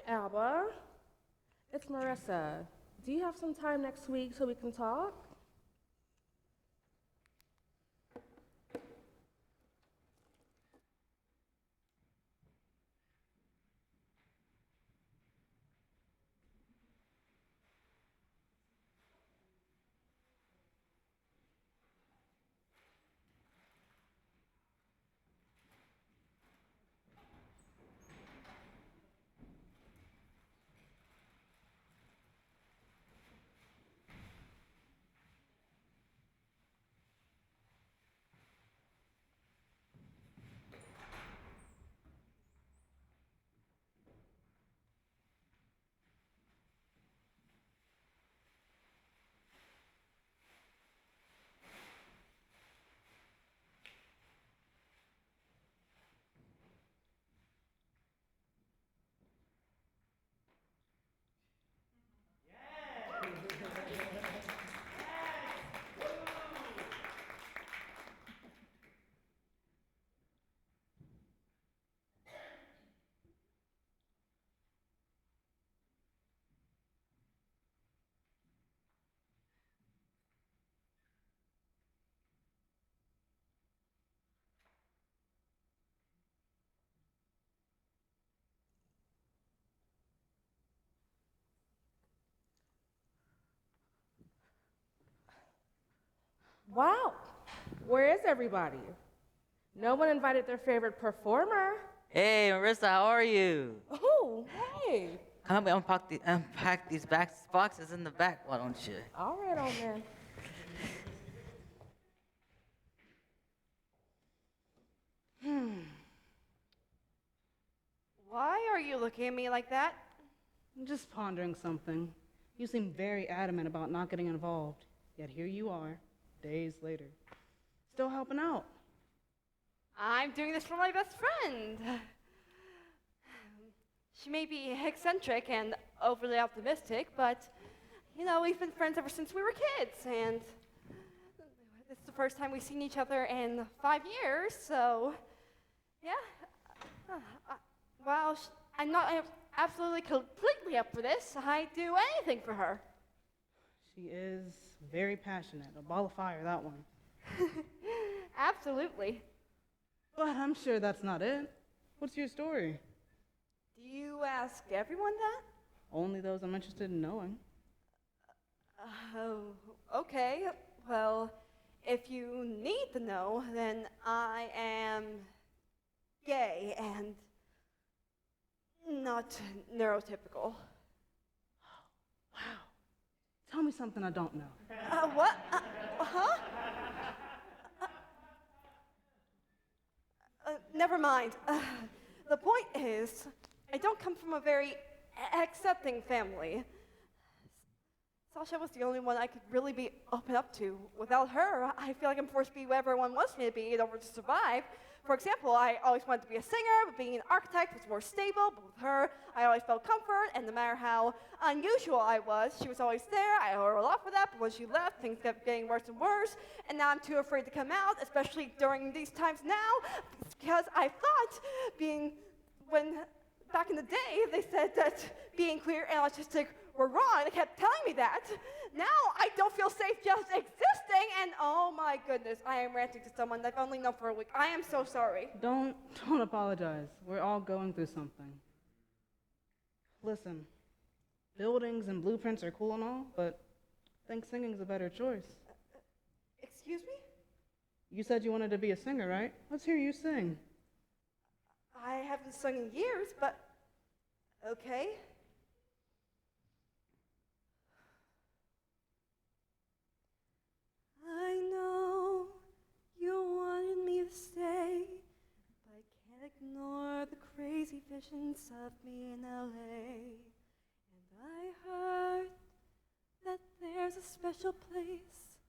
Alba. It's Marissa. Do you have some time next week so we can talk? Wow, where is everybody? No one invited their favorite performer. Hey, Marissa, how are you? Oh, hey. Come help me unpack these boxes in the back, why don't you? All right, old man. Why are you looking at me like that? I'm just pondering something. You seem very adamant about not getting involved, yet here you are, days later, still helping out. I'm doing this for my best friend. She may be eccentric and overly optimistic, but, you know, we've been friends ever since we were kids, and it's the first time we've seen each other in 5 years, so, yeah. While I'm not absolutely completely up for this, I'd do anything for her. She is very passionate, a ball of fire, that one. Absolutely. But I'm sure that's not it. What's your story? Do you ask everyone that? Only those I'm interested in knowing. Oh, okay. Well, if you need to know, then I am gay and not neurotypical. Wow. Tell me something I don't know. What? Huh? Never mind. The point is, I don't come from a very accepting family. Sasha was the only one I could really be open up to. Without her, I feel like I'm forced to be where everyone wants me to be in order to survive. For example, I always wanted to be a singer, but being an architect was more stable. But with her, I always felt comfort, and no matter how unusual I was, she was always there. I owe her a lot for that, but when she left, things kept getting worse and worse, and now I'm too afraid to come out, especially during these times now, because I thought back in the day, they said that being queer and autistic were wrong. They kept telling me that. Now I don't feel safe just existing, and oh my goodness, I am ranting to someone that I've only known for a week. I am so sorry. Don't apologize. We're all going through something. Listen, buildings and blueprints are cool and all, but I think singing's a better choice. Excuse me? You said you wanted to be a singer, right? Let's hear you sing. I haven't sung in years, but okay. I know you wanted me to stay, but I can't ignore the crazy visions of me in LA. And I heard that there's a special place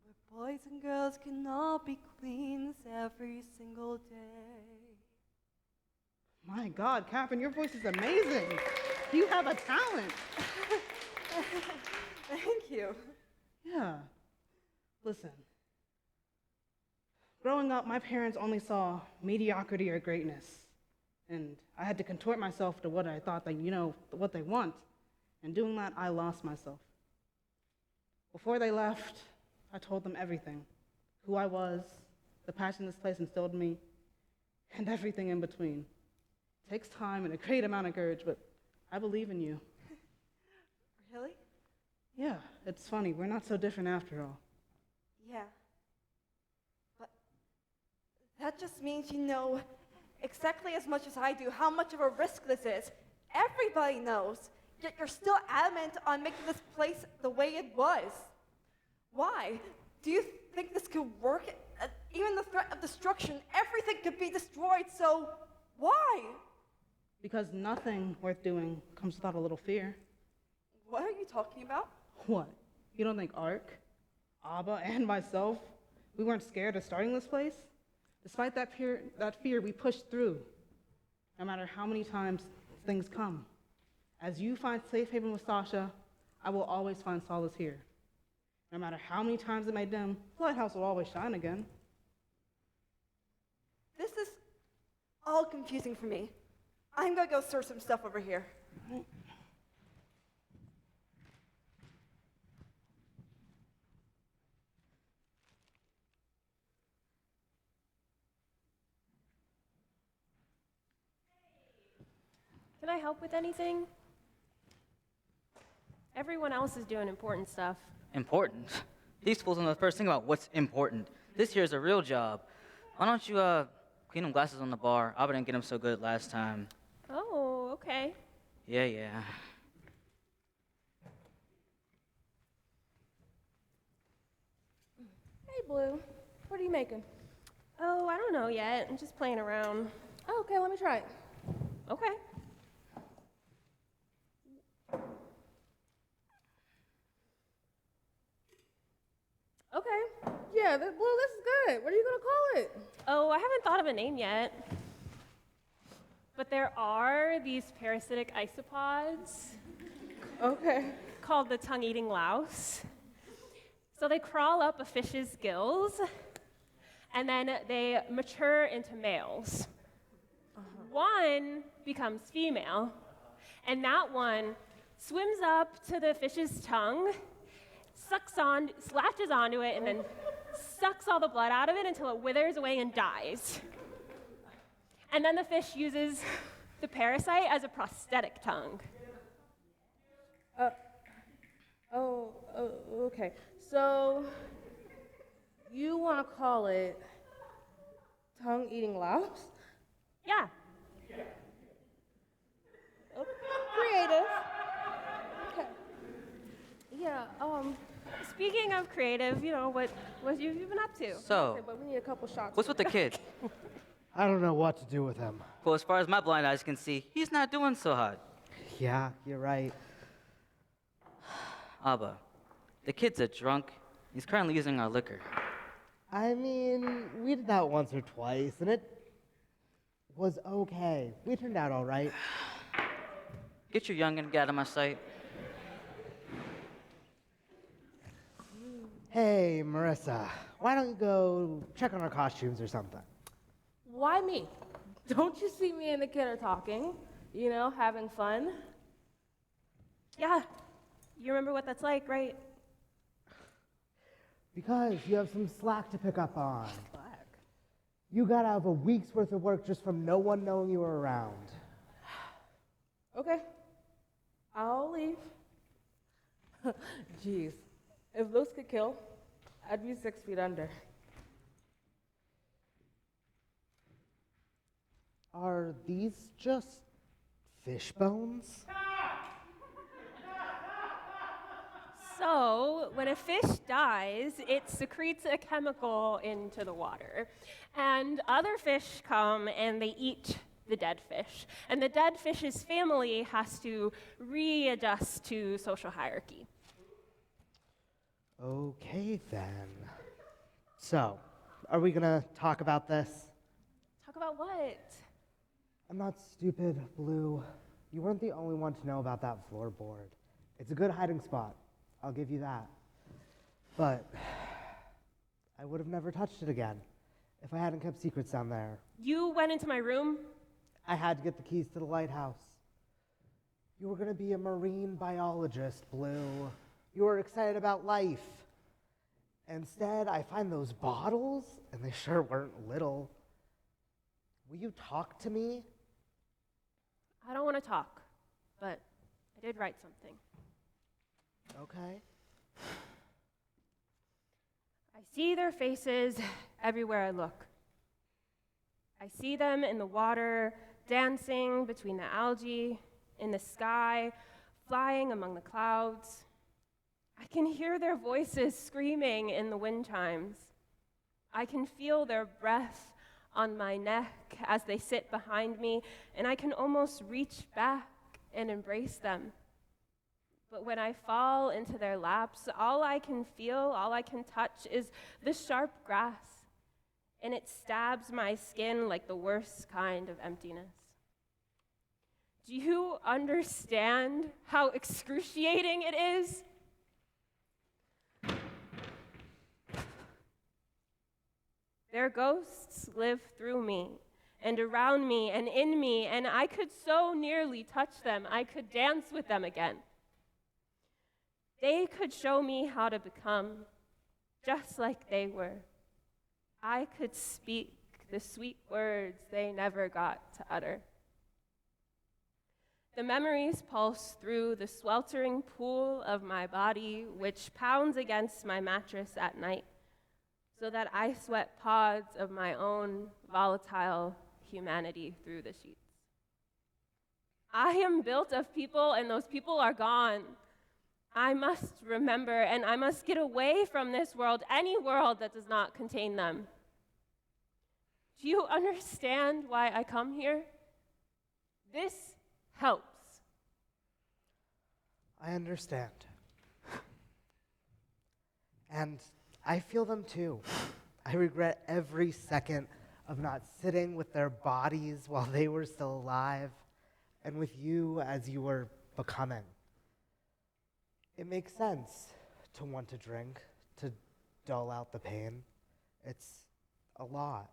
where boys and girls can all be queens every single day. My God, Catherine, your voice is amazing. You have a talent. Thank you. Yeah. Listen, growing up, my parents only saw mediocrity or greatness. And I had to contort myself to what I thought they, what they want. And doing that, I lost myself. Before they left, I told them everything. Who I was, the passion this place instilled in me, and everything in between. It takes time and a great amount of courage, but I believe in you. Really? Yeah, it's funny. We're not so different after all. Yeah. But that just means you know exactly as much as I do how much of a risk this is. Everybody knows, yet you're still adamant on making this place the way it was. Why? Do you think this could work? Even the threat of destruction, everything could be destroyed, so why? Because nothing worth doing comes without a little fear. What are you talking about? What? You don't think Ark, Abba, and myself, we weren't scared of starting this place? Despite that fear, we pushed through, no matter how many times things come. As you find safe haven with Sasha, I will always find solace here. No matter how many times it may dim, the lighthouse will always shine again. This is all confusing for me. I'm gonna go search some stuff over here. Can I help with anything? Everyone else is doing important stuff. Important? These fools know the first thing about what's important. This here's a real job. Why don't you, clean them glasses on the bar? I didn't get them so good last time. Oh, okay. Yeah. Hey, Blue. What are you making? Oh, I don't know yet. I'm just playing around. Oh, okay, let me try it. Okay. Okay. Yeah, Blue, this is good. What are you gonna call it? Oh, I haven't thought of a name yet. But there are these parasitic isopods. Okay. Called the tongue-eating louse. So they crawl up a fish's gills, and then they mature into males. One becomes female, and that one swims up to the fish's tongue, latches onto it, and then sucks all the blood out of it until it withers away and dies. And then the fish uses the parasite as a prosthetic tongue. Okay. So, you want to call it tongue-eating louse? Yeah. Oh, creative. Okay. Yeah, speaking of creative, what have you been up to? So, Okay, but we need a couple shots. what's with the kid? I don't know what to do with him. Well, as far as my blind eyes can see, he's not doing so hot. Yeah, you're right. Abba, the kid's a drunk. He's currently using our liquor. I mean, we did that once or twice, and it was okay. We turned out all right. Get your youngin' out of my sight. Hey, Marissa, why don't you go check on our costumes or something? Why me? Don't you see me and the kid are talking? Having fun? Yeah, you remember what that's like, right? Because you have some slack to pick up on. Slack. You got out of a week's worth of work just from no one knowing you were around. Okay. I'll leave. Jeez. If looks could kill, I'd be 6 feet under. Are these just fish bones? So, when a fish dies, it secretes a chemical into the water. And other fish come and they eat the dead fish. And the dead fish's family has to readjust to social hierarchy. Okay, then. So, are we gonna talk about this? Talk about what? I'm not stupid, Blue. You weren't the only one to know about that floorboard. It's a good hiding spot. I'll give you that. But I would have never touched it again if I hadn't kept secrets down there. You went into my room? I had to get the keys to the lighthouse. You were going to be a marine biologist, Blue. You were excited about life. Instead, I find those bottles, and they sure weren't little. Will you talk to me? I don't want to talk, but I did write something. Okay. I see their faces everywhere I look. I see them in the water, dancing between the algae, in the sky, flying among the clouds. I can hear their voices screaming in the wind chimes. I can feel their breath on my neck as they sit behind me, and I can almost reach back and embrace them. But when I fall into their laps, all I can feel, all I can touch is the sharp grass, and it stabs my skin like the worst kind of emptiness. Do you understand how excruciating it is? Their ghosts live through me and around me and in me, and I could so nearly touch them. I could dance with them again. They could show me how to become just like they were. I could speak the sweet words they never got to utter. The memories pulse through the sweltering pool of my body, which pounds against my mattress at night, so that I sweat pods of my own volatile humanity through the sheets. I am built of people, and those people are gone. I must remember, and I must get away from this world, any world that does not contain them. Do you understand why I come here? This helps. I understand. And I feel them too. I regret every second of not sitting with their bodies while they were still alive, and with you as you were becoming. It makes sense to want to drink, to dull out the pain. It's a lot.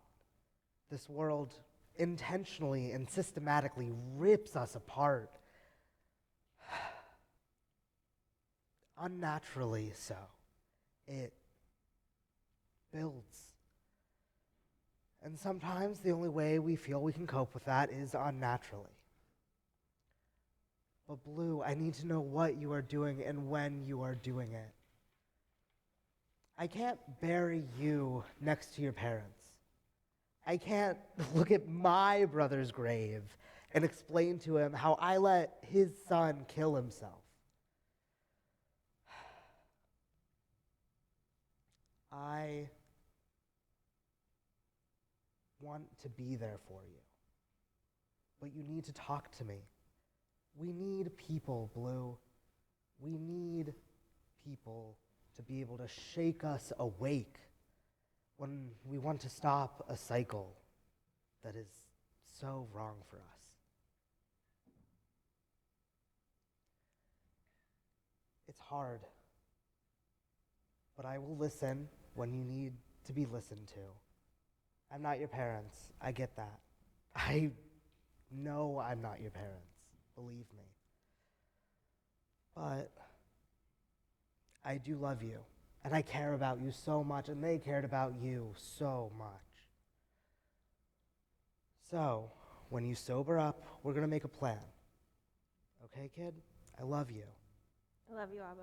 This world intentionally and systematically rips us apart. Unnaturally so. It builds. And sometimes the only way we feel we can cope with that is unnaturally. But Blue, I need to know what you are doing and when you are doing it. I can't bury you next to your parents. I can't look at my brother's grave and explain to him how I let his son kill himself. I want to be there for you, but you need to talk to me. We need people, Blue. We need people to be able to shake us awake when we want to stop a cycle that is so wrong for us. It's hard, but I will listen when you need to be listened to. I'm not your parents. I get that. I know I'm not your parents. Believe me. But I do love you, and I care about you so much, and they cared about you so much. So, when you sober up, we're going to make a plan. Okay, kid? I love you. I love you, Abba.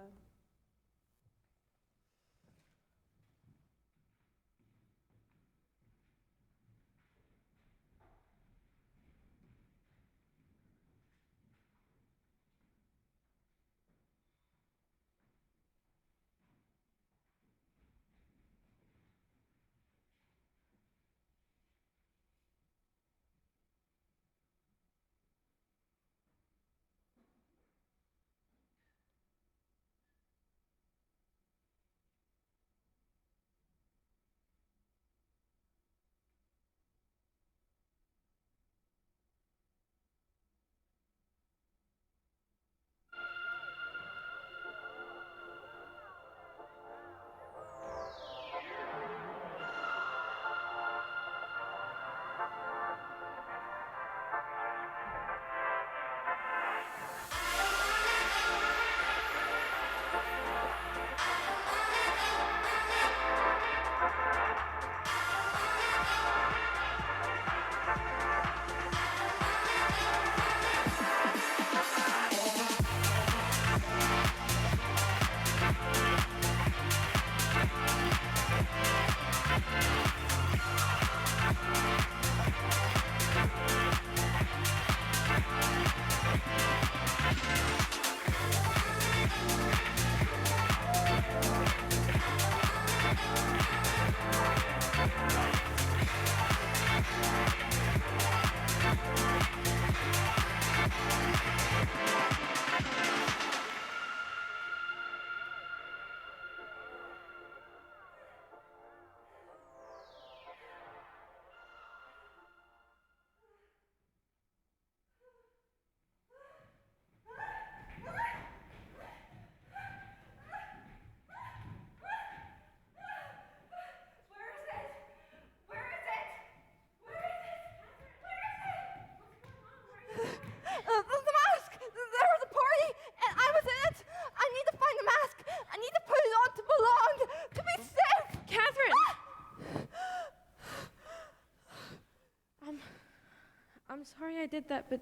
did that, but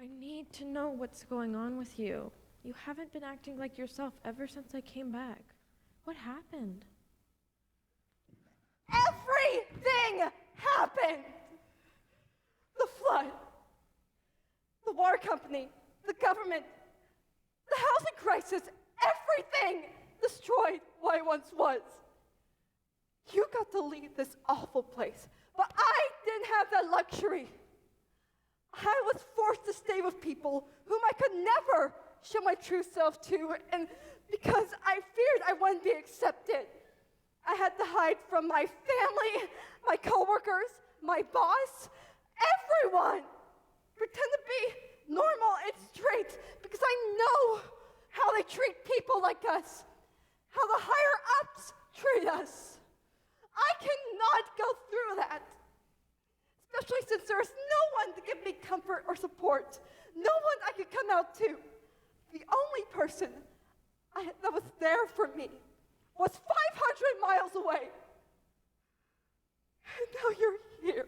I need to know what's going on with you. You haven't been acting like yourself ever since I came back. What happened? Everything happened! The flood, the water company, the government, the housing crisis, everything destroyed what it once was. You got to leave this awful place, but I didn't have that luxury. I was forced to stay with people whom I could never show my true self to, and because I feared I wouldn't be accepted. I had to hide from my family, my coworkers, my boss, everyone. Pretend to be normal and straight because I know how they treat people like us, how the higher ups treat us. I cannot go through that, especially since there is no one to give me comfort or support, no one I could come out to. The only person that was there for me was 500 miles away. And now you're here.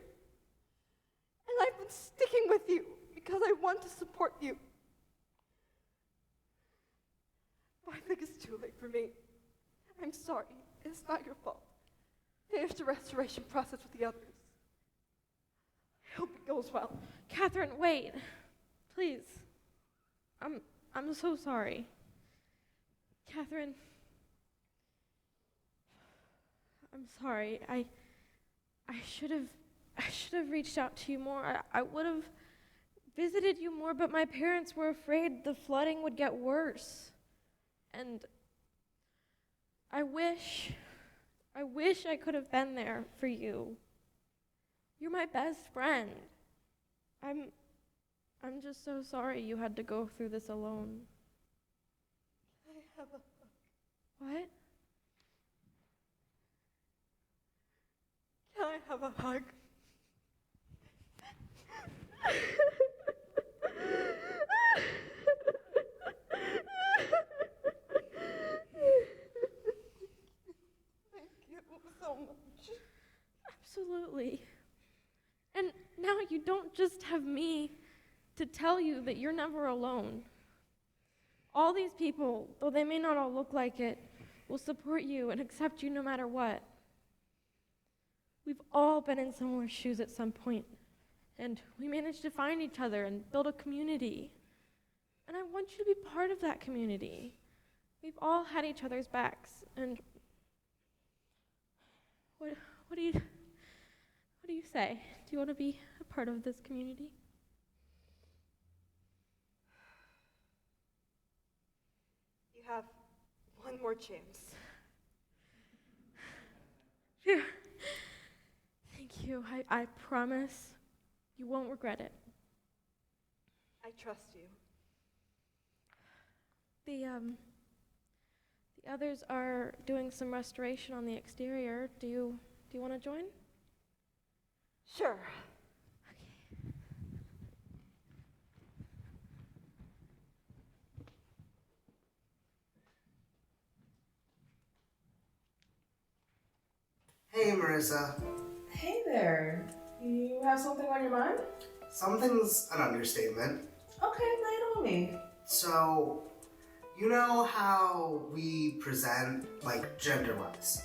And I've been sticking with you because I want to support you. But I think it's too late for me. I'm sorry. It's not your fault. Finish the restoration process with the others. I hope it goes well. Catherine, wait. Please. I'm so sorry. Catherine, I'm sorry. I should have reached out to you more. I would have visited you more, but my parents were afraid the flooding would get worse. And I wish I could have been there for you. You're my best friend. I'm just so sorry you had to go through this alone. Can I have a hug? What? Can I have a hug? Thank you so much. Absolutely. And now you don't just have me to tell you that you're never alone. All these people, though they may not all look like it, will support you and accept you no matter what. We've all been in someone's shoes at some point, and we managed to find each other and build a community. And I want you to be part of that community. We've all had each other's backs, and what do you say? Do you want to be a part of this community? You have one more chance. Phew. Thank you. I promise you won't regret it. I trust you. The others are doing some restoration on the exterior. Do you want to join? Sure. Hey, Marissa. Hey there. You have something on your mind? Something's an understatement. Okay, lay it on me. So, you know how we present, like, gender-wise,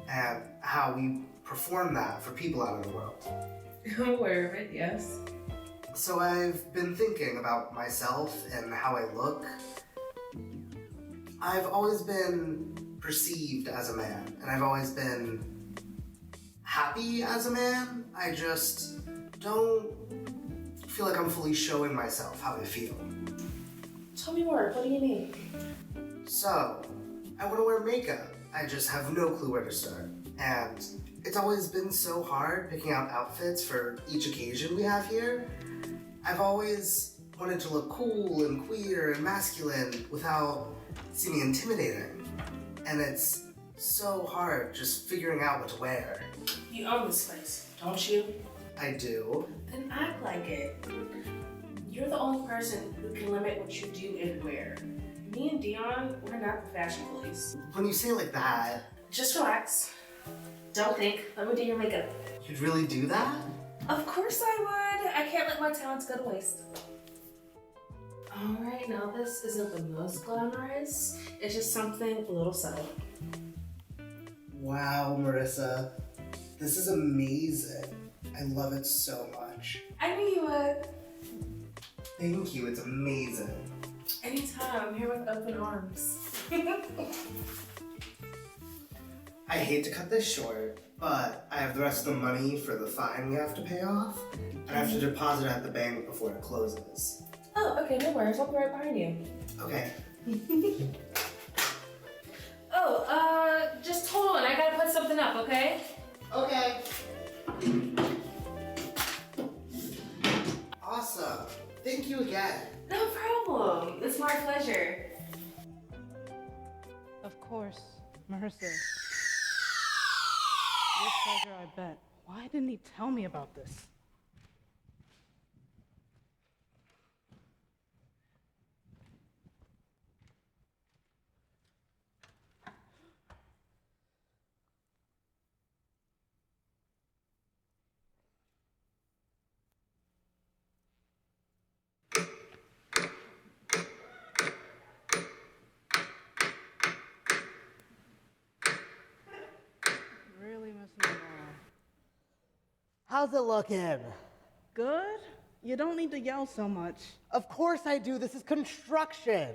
and how we perform that for people out in the world? I'm aware of it, yes. So I've been thinking about myself and how I look. I've always been perceived as a man, and I've always been happy as a man. I just don't feel like I'm fully showing myself how I feel. Tell me more, what do you mean? So, I want to wear makeup. I just have no clue where to start. And it's always been so hard picking out outfits for each occasion we have here. I've always wanted to look cool and queer and masculine without seeming intimidating. And it's so hard just figuring out what to wear. You own this place, don't you? I do. Then act like it. You're the only person who can limit what you do and wear. Me and Dion, we're not the fashion police. When you say it like that... Just relax. Don't think. Let me do your makeup. You'd really do that? Of course I would. I can't let my talents go to waste. Alright, now this isn't the most glamorous. It's just something a little subtle. Wow, Marissa. This is amazing. I love it so much. I knew you would. Thank you, it's amazing. Anytime, I'm here with open arms. I hate to cut this short, but I have the rest of the money for the fine we have to pay off, and I have to deposit it at the bank before it closes. Oh, okay, no worries. I'll be right behind you. Okay. Just hold on. I gotta put something up, okay? Okay. Awesome. Thank you again. No problem. It's my pleasure. Of course, Marissa. Your pleasure, I bet. Why didn't he tell me about this? Really missing the ball. How's it looking? Good? You don't need to yell so much. Of course I do. This is construction.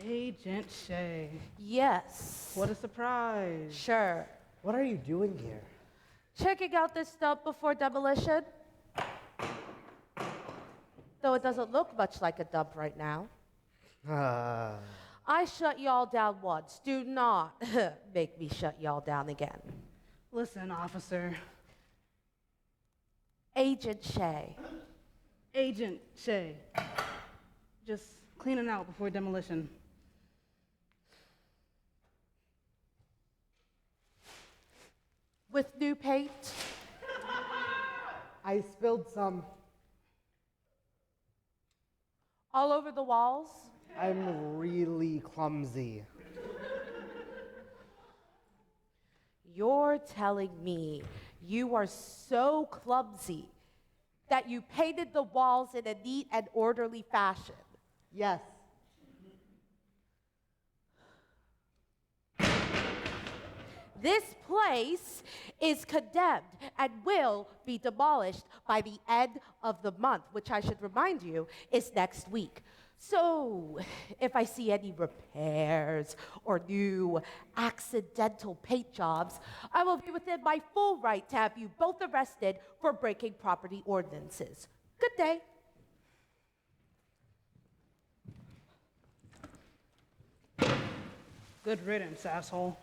Agent Shay. Yes. What a surprise. Sure. What are you doing here? Checking out this stub before demolition. Though it doesn't look much like a dump right now. I shut y'all down once. Do not make me shut y'all down again. Listen, officer. Agent Shay. Agent Shay. Just cleaning out before demolition. With new paint. I spilled some. All over the walls. I'm really clumsy. You're telling me you are so clumsy that you painted the walls in a neat and orderly fashion? Yes. This place is condemned and will be demolished by the end of the month, which I should remind you is next week. So, if I see any repairs or new accidental paint jobs, I will be within my full right to have you both arrested for breaking property ordinances. Good day. Good riddance, asshole.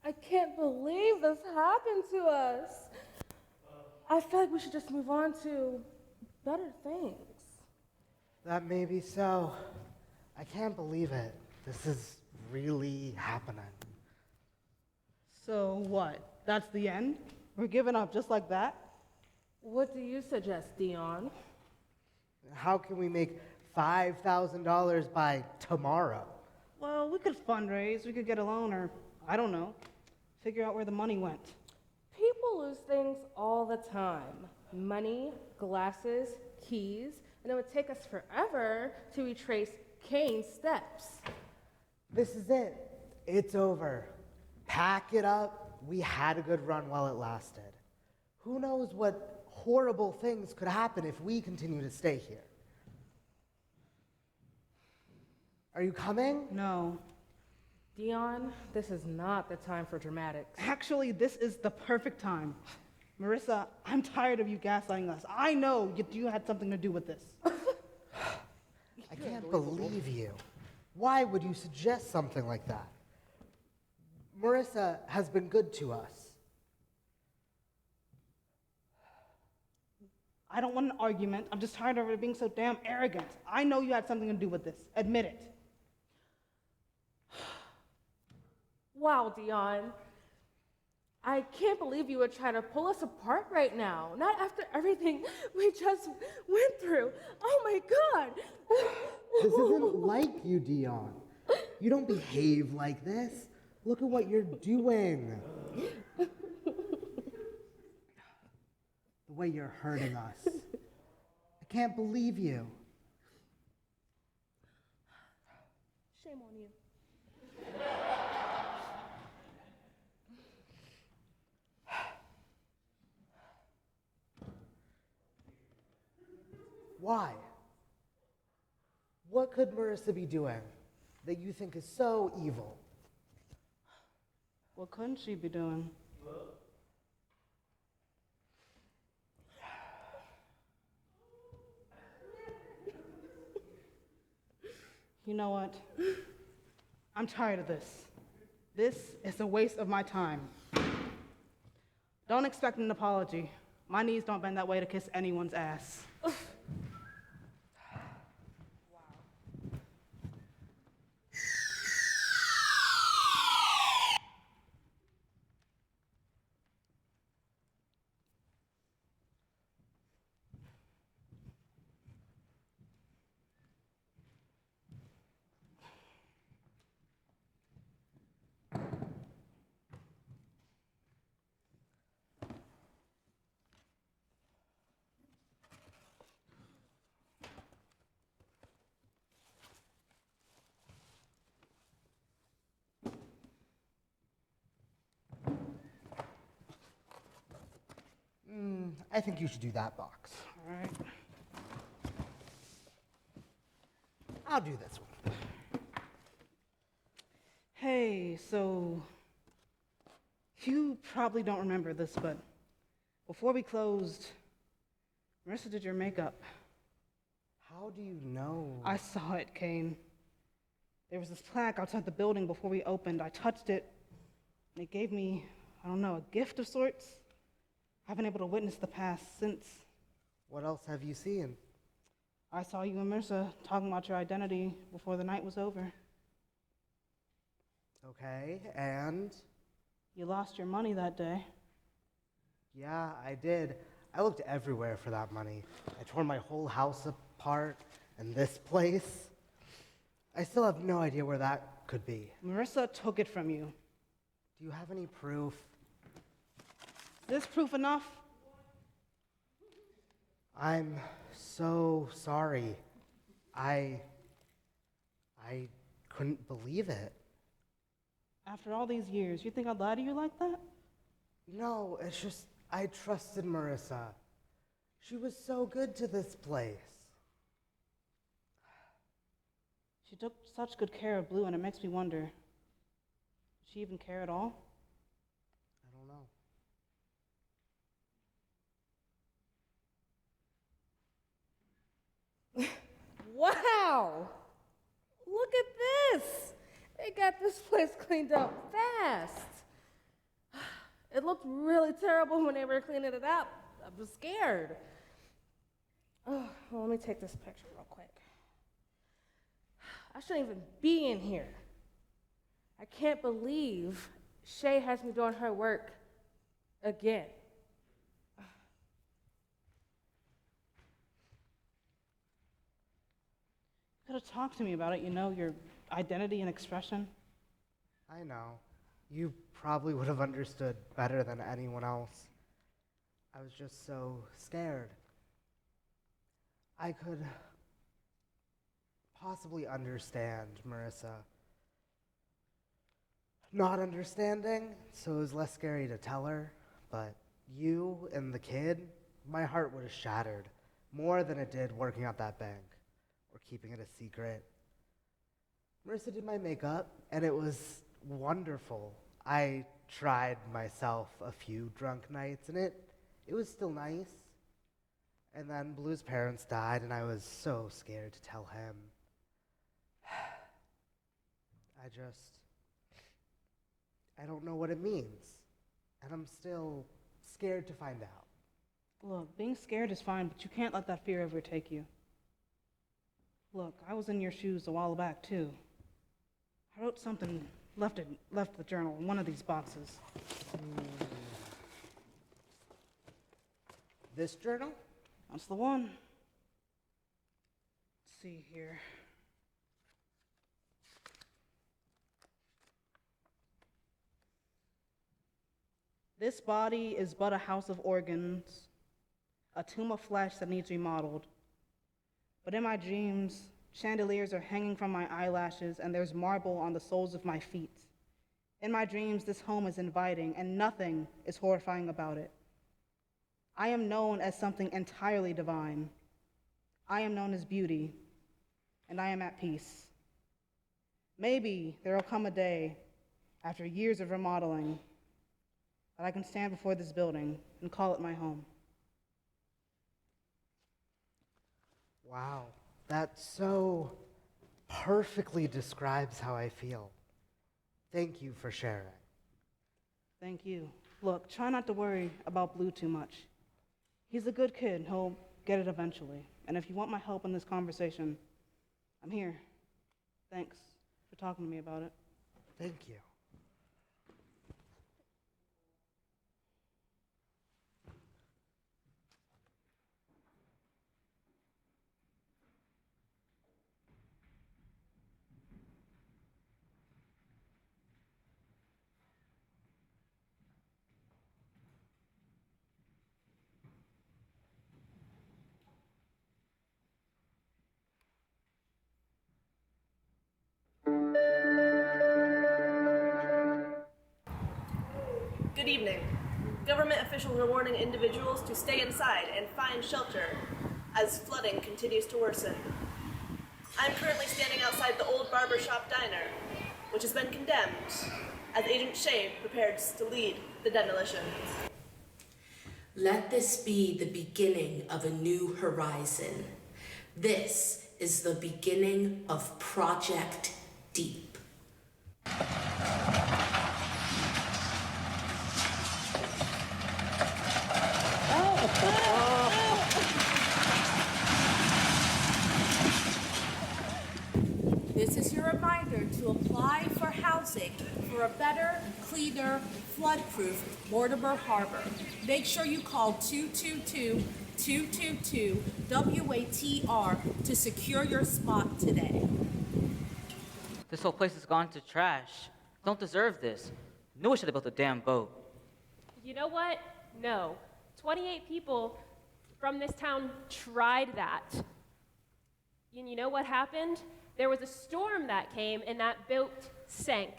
I can't believe this happened to us. I feel like we should just move on to better things. That may be so. I can't believe it. This is really happening. So what? That's the end? We're giving up just like that? What do you suggest, Dion? How can we make $5,000 by tomorrow? Well, we could fundraise, we could get a loan, or I don't know, figure out where the money went. lose things all the time. Money, glasses, keys, and it would take us forever to retrace Kane's steps. This is it. It's over. Pack it up. We had a good run while it lasted. Who knows what horrible things could happen if we continue to stay here? Are you coming? No. Dion, this is not the time for dramatics. Actually, this is the perfect time. Marissa, I'm tired of you gaslighting us. I know you had something to do with this. I can't believe you. Why would you suggest something like that? Marissa has been good to us. I don't want an argument. I'm just tired of her being so damn arrogant. I know you had something to do with this. Admit it. Wow, Dion. I can't believe you would try to pull us apart right now. Not after everything we just went through. Oh my God. This isn't like you, Dion. You don't behave like this. Look at what you're doing. The way you're hurting us. I can't believe you. Shame on you. Why? What could Marissa be doing that you think is so evil? What couldn't she be doing? You know what? I'm tired of this. This is a waste of my time. Don't expect an apology. My knees don't bend that way to kiss anyone's ass. I think you should do that box. All right. I'll do this one. Hey, so you probably don't remember this, but before we closed, Marissa did your makeup. How do you know? I saw it, Kane. There was this plaque outside the building before we opened. I touched it, and it gave me, I don't know, a gift of sorts. I've been able to witness the past since. What else have you seen? I saw you and Marissa talking about your identity before the night was over. Okay, and? You lost your money that day. Yeah, I did. I looked everywhere for that money. I tore my whole house apart, and this place. I still have no idea where that could be. Marissa took it from you. Do you have any proof? Is this proof enough? I'm so sorry. I couldn't believe it. After all these years, you think I'd lie to you like that? No, it's just I trusted Marissa. She was so good to this place. She took such good care of Blue, and it makes me wonder, did she even care at all? I don't know. Wow! Look at this! They got this place cleaned up fast. It looked really terrible when they were cleaning it up. I was scared. Oh, well, let me take this picture real quick. I shouldn't even be in here. I can't believe Shay has me doing her work again. You could have talked to me about it, you know, your identity and expression. I know. You probably would have understood better than anyone else. I was just so scared. I could possibly understand Marissa not understanding, so it was less scary to tell her, but you and the kid, my heart would have shattered more than it did working at that bank or keeping it a secret. Marissa did my makeup, and it was wonderful. I tried myself a few drunk nights, and it was still nice. And then Blue's parents died, and I was so scared to tell him. I don't know what it means, and I'm still scared to find out. Look, being scared is fine, but you can't let that fear overtake you. Look, I was in your shoes a while back, too. I wrote something, left the journal in one of these boxes. This journal? That's the one. Let's see here. This body is but a house of organs, a tomb of flesh that needs remodeled. But in my dreams, chandeliers are hanging from my eyelashes, and there's marble on the soles of my feet. In my dreams, this home is inviting, and nothing is horrifying about it. I am known as something entirely divine. I am known as beauty, and I am at peace. Maybe there will come a day, after years of remodeling, that I can stand before this building and call it my home. Wow, that so perfectly describes how I feel. Thank you for sharing. Thank you. Look, try not to worry about Blue too much. He's a good kid. He'll get it eventually. And if you want my help in this conversation, I'm here. Thanks for talking to me about it. Thank you. Good evening. Government officials are warning individuals to stay inside and find shelter as flooding continues to worsen. I'm currently standing outside the old barbershop diner, which has been condemned, as Agent Shea prepares to lead the demolition. Let this be the beginning of a new horizon. This is the beginning of Project Deep. This is your reminder to apply for housing for a better, cleaner, flood-proof Mortimer Harbor. Make sure you call 222-222-WATR to secure your spot today. This whole place has gone to trash. Don't deserve this. Knew I should have built a damn boat. You know what? No. 28 people from this town tried that. And you know what happened? There was a storm that came and that boat sank.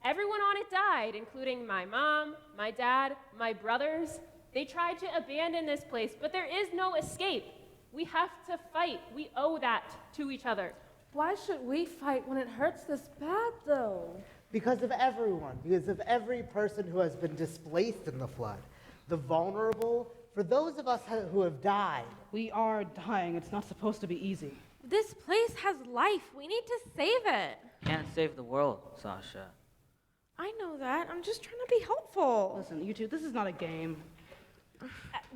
Everyone on it died, including my mom, my dad, my brothers. They tried to abandon this place, but there is no escape. We have to fight. We owe that to each other. Why should we fight when it hurts this bad, though? Because of everyone, because of every person who has been displaced in the flood, the vulnerable, for those of us who have died. We are dying. It's not supposed to be easy. This place has life. We need to save it. Can't save the world, Sasha. I know that. I'm just trying to be helpful. Listen, you two, this is not a game.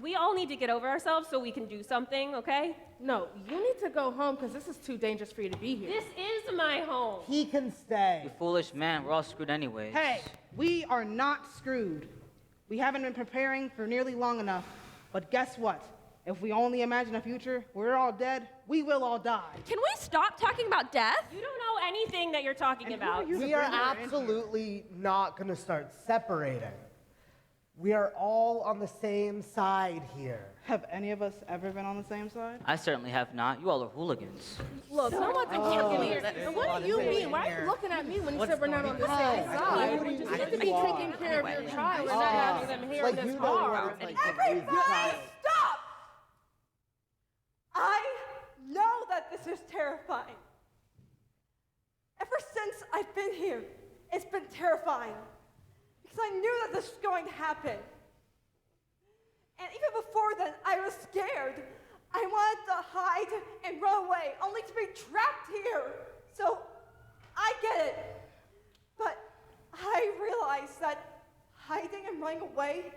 We all need to get over ourselves so we can do something, okay? No, you need to go home because this is too dangerous for you to be here. This is my home. He can stay. You foolish man, we're all screwed anyways. Hey, we are not screwed. We haven't been preparing for nearly long enough. But guess what? If we only imagine a future where we're all dead, we will all die. Can we stop talking about death? You don't know anything that you're talking about. We are absolutely not going to start separating. We are all on the same side here. Have any of us ever been on the same side? I certainly have not. You all are hooligans. Look, someone's looking here. And what do you mean? Why are you looking at me when you said we're not on the same side? You should be taking care of your child and not having them here in this bar. Everybody stop! I know that this is terrifying. Ever since I've been here, it's been terrifying. Because I knew that this was going to happen. And even before then, I was scared. I wanted to hide and run away, only to be trapped here. So, I get it. But I realized that hiding and running away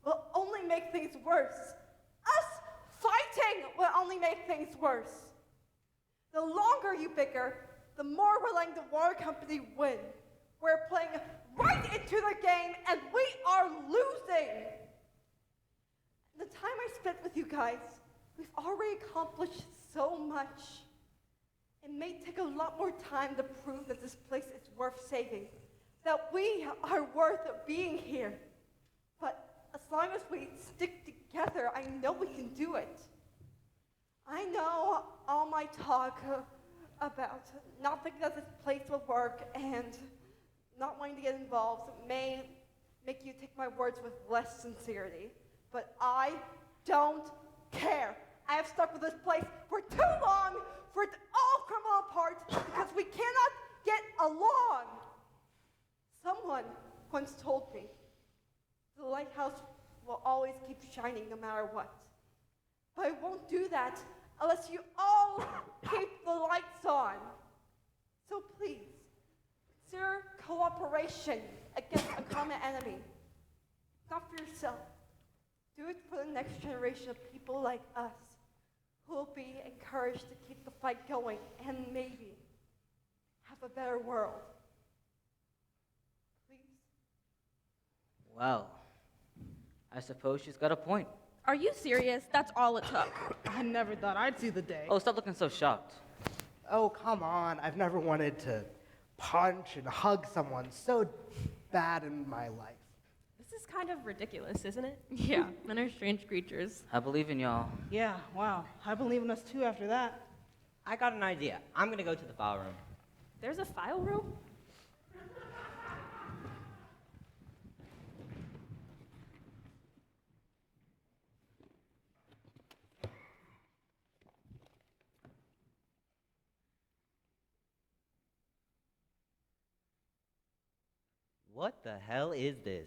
will only make things worse. Us fighting will only make things worse. The longer you bicker, the more we're letting the water company win. We're playing right into the game, and we are losing. The time I spent with you guys, we've already accomplished so much. It may take a lot more time to prove that this place is worth saving, that we are worth being here. But as long as we stick together, I know we can do it. I know all my talk about not thinking that this place will work and not wanting to get involved may make you take my words with less sincerity. But I don't care. I have stuck with this place for too long for it to all crumble apart because we cannot get along. Someone once told me the lighthouse will always keep shining no matter what. But it won't do that unless you all keep the lights on. So please, consider cooperation against a common enemy. Not for yourself. Do it for the next generation of people like us who will be encouraged to keep the fight going and maybe have a better world. Please. Well, I suppose she's got a point. Are you serious? That's all it took. I never thought I'd see the day. Oh, stop looking so shocked. Oh, come on. I've never wanted to punch and hug someone so bad in my life. This is kind of ridiculous, isn't it? Yeah, men are strange creatures. I believe in y'all. Yeah, wow. I believe in us too after that. I got an idea. I'm gonna go to the file room. There's a file room? What the hell is this?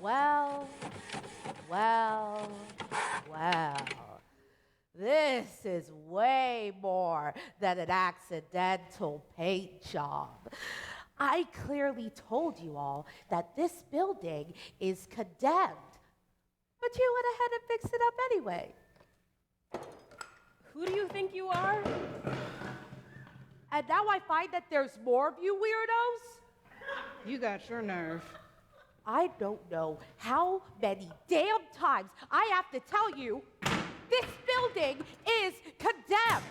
Well, well, well. This is way more than an accidental paint job. I clearly told you all that this building is condemned, but you went ahead and fixed it up anyway. Who do you think you are? And now I find that there's more of you weirdos? You got your nerve. I don't know how many damn times I have to tell you this building is condemned.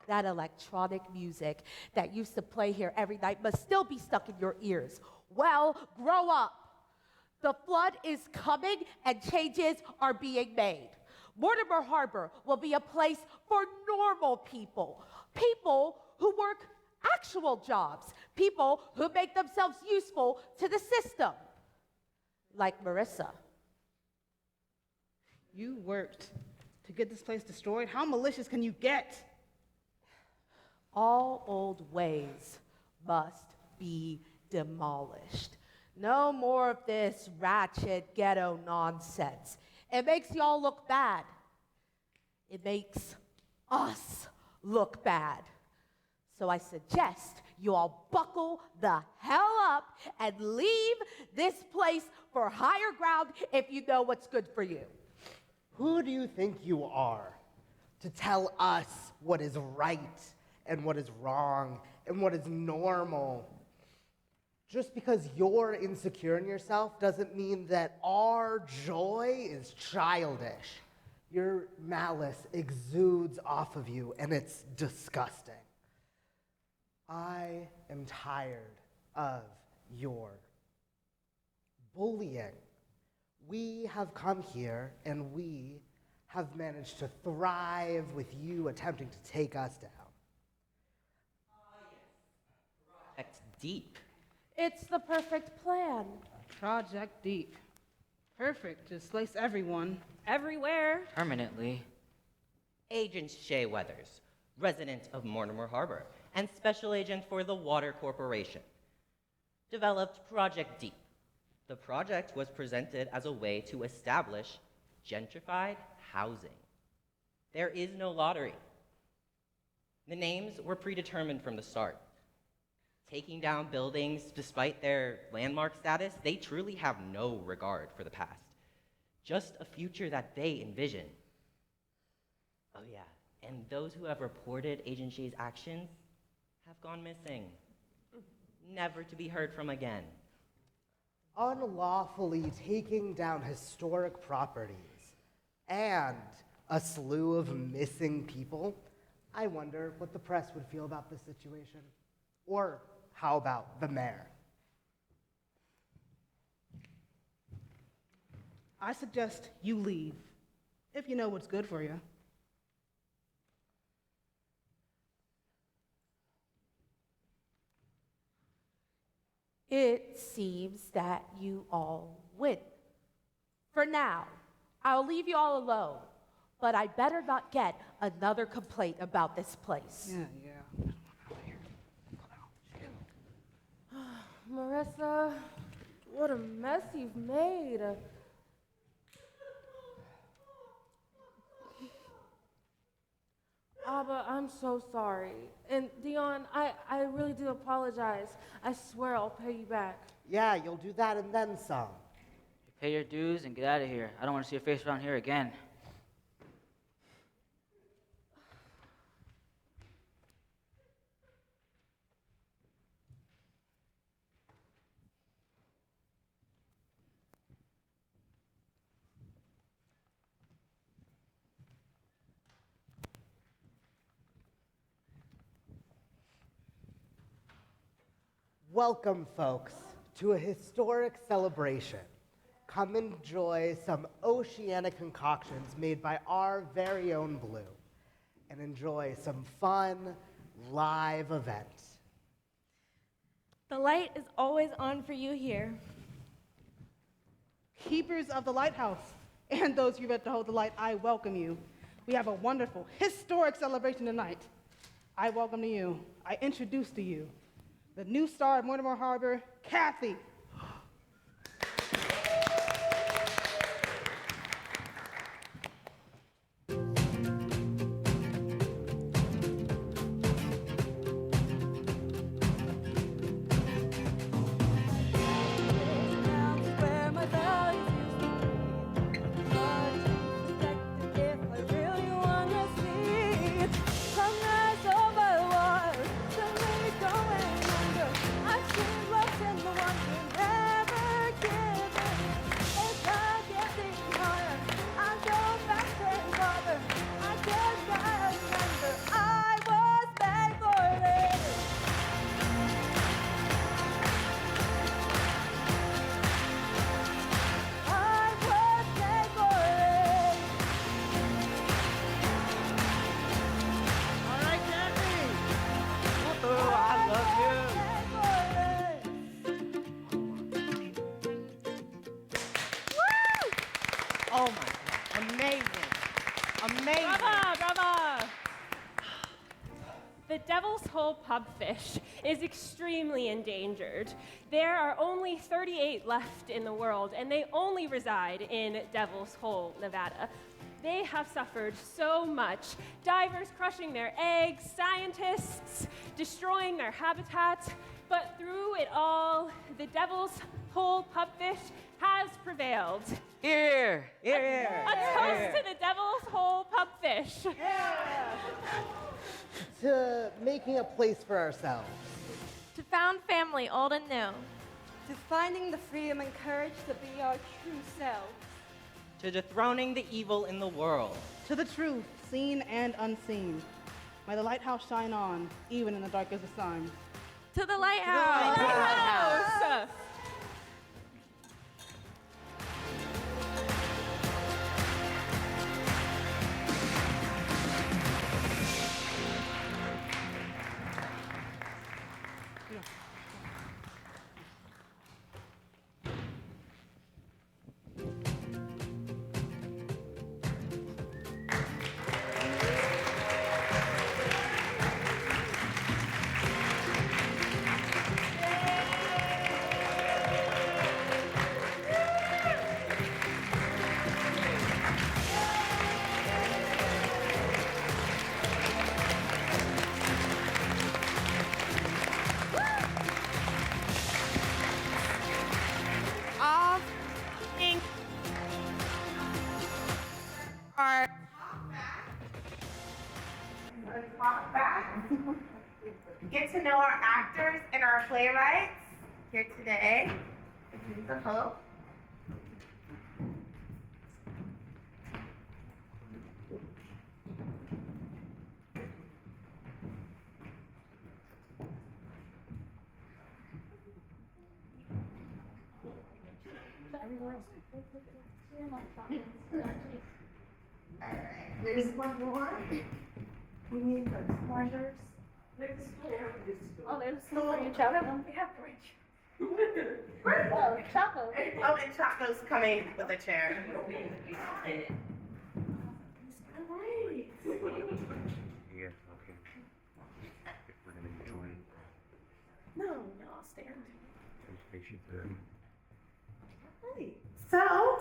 That electronic music that used to play here every night must still be stuck in your ears. Well, grow up. The flood is coming and changes are being made. Mortimer Harbor will be a place for normal people, people who work actual jobs, people who make themselves useful to the system, like Marissa. You worked to get this place destroyed? How malicious can you get? All old ways must be demolished. No more of this ratchet ghetto nonsense. It makes y'all look bad. It makes us look bad. So I suggest you all buckle the hell up and leave this place for higher ground if you know what's good for you. Who do you think you are to tell us what is right and what is wrong and what is normal? Just because you're insecure in yourself doesn't mean that our joy is childish. Your malice exudes off of you, and it's disgusting. I am tired of your bullying. We have come here, and we have managed to thrive with you attempting to take us down. Project Deep. It's the perfect plan. Project Deep. Perfect. Displace everyone. Everywhere. Permanently. Agent Shay Weathers, resident of Mortimer Harbor and special agent for the Water Corporation, developed Project Deep. The project was presented as a way to establish gentrified housing. There is no lottery. The names were predetermined from the start. Taking down buildings despite their landmark status, they truly have no regard for the past. Just a future that they envision. Oh yeah, and those who have reported Agent Shay's actions have gone missing, never to be heard from again. Unlawfully taking down historic properties and a slew of missing people, I wonder what the press would feel about this situation. Or how about the mayor? I suggest you leave, if you know what's good for you. It seems that you all win. For now, I'll leave you all alone, but I better not get another complaint about this place. Yeah. Marissa, what a mess you've made. Abba, I'm so sorry. And Dion, I really do apologize. I swear I'll pay you back. Yeah, you'll do that and then some. You pay your dues and get out of here. I don't want to see your face around here again. Welcome, folks, to a historic celebration. Come enjoy some oceanic concoctions made by our very own Blue, and enjoy some fun, live events. The light is always on for you here. Keepers of the Lighthouse, and those who read to hold the light, I welcome you. We have a wonderful, historic celebration tonight. I welcome to you, I introduce to you, the new star of Mortimer Harbor, Kathy. I've seen lost in the wonder Amazing. Brava, brava. The Devil's Hole pubfish is extremely endangered. There are only 38 left in the world, and they only reside in Devil's Hole, Nevada. They have suffered so much, divers crushing their eggs, scientists destroying their habitat, but through it all, the Devil's Hole pubfish has prevailed. Here, here. A toast to the Devil's Hole pubfish. To making a place for ourselves. To found family, old and new. To finding the freedom and courage to be our true selves. To dethroning the evil in the world. To the truth, seen and unseen. May the lighthouse shine on, even in the darkest of times. To the lighthouse! To the lighthouse! Get to know our actors and our playwrights here today. The Hope. Alright, there's one more. We need the pointers. Oh, there's a stool for you, Choco. We have bridge. Oh, Choco. Oh, and Choco's coming with a chair. Yeah, okay. If we're gonna join, No, I'll stand. patient there. So,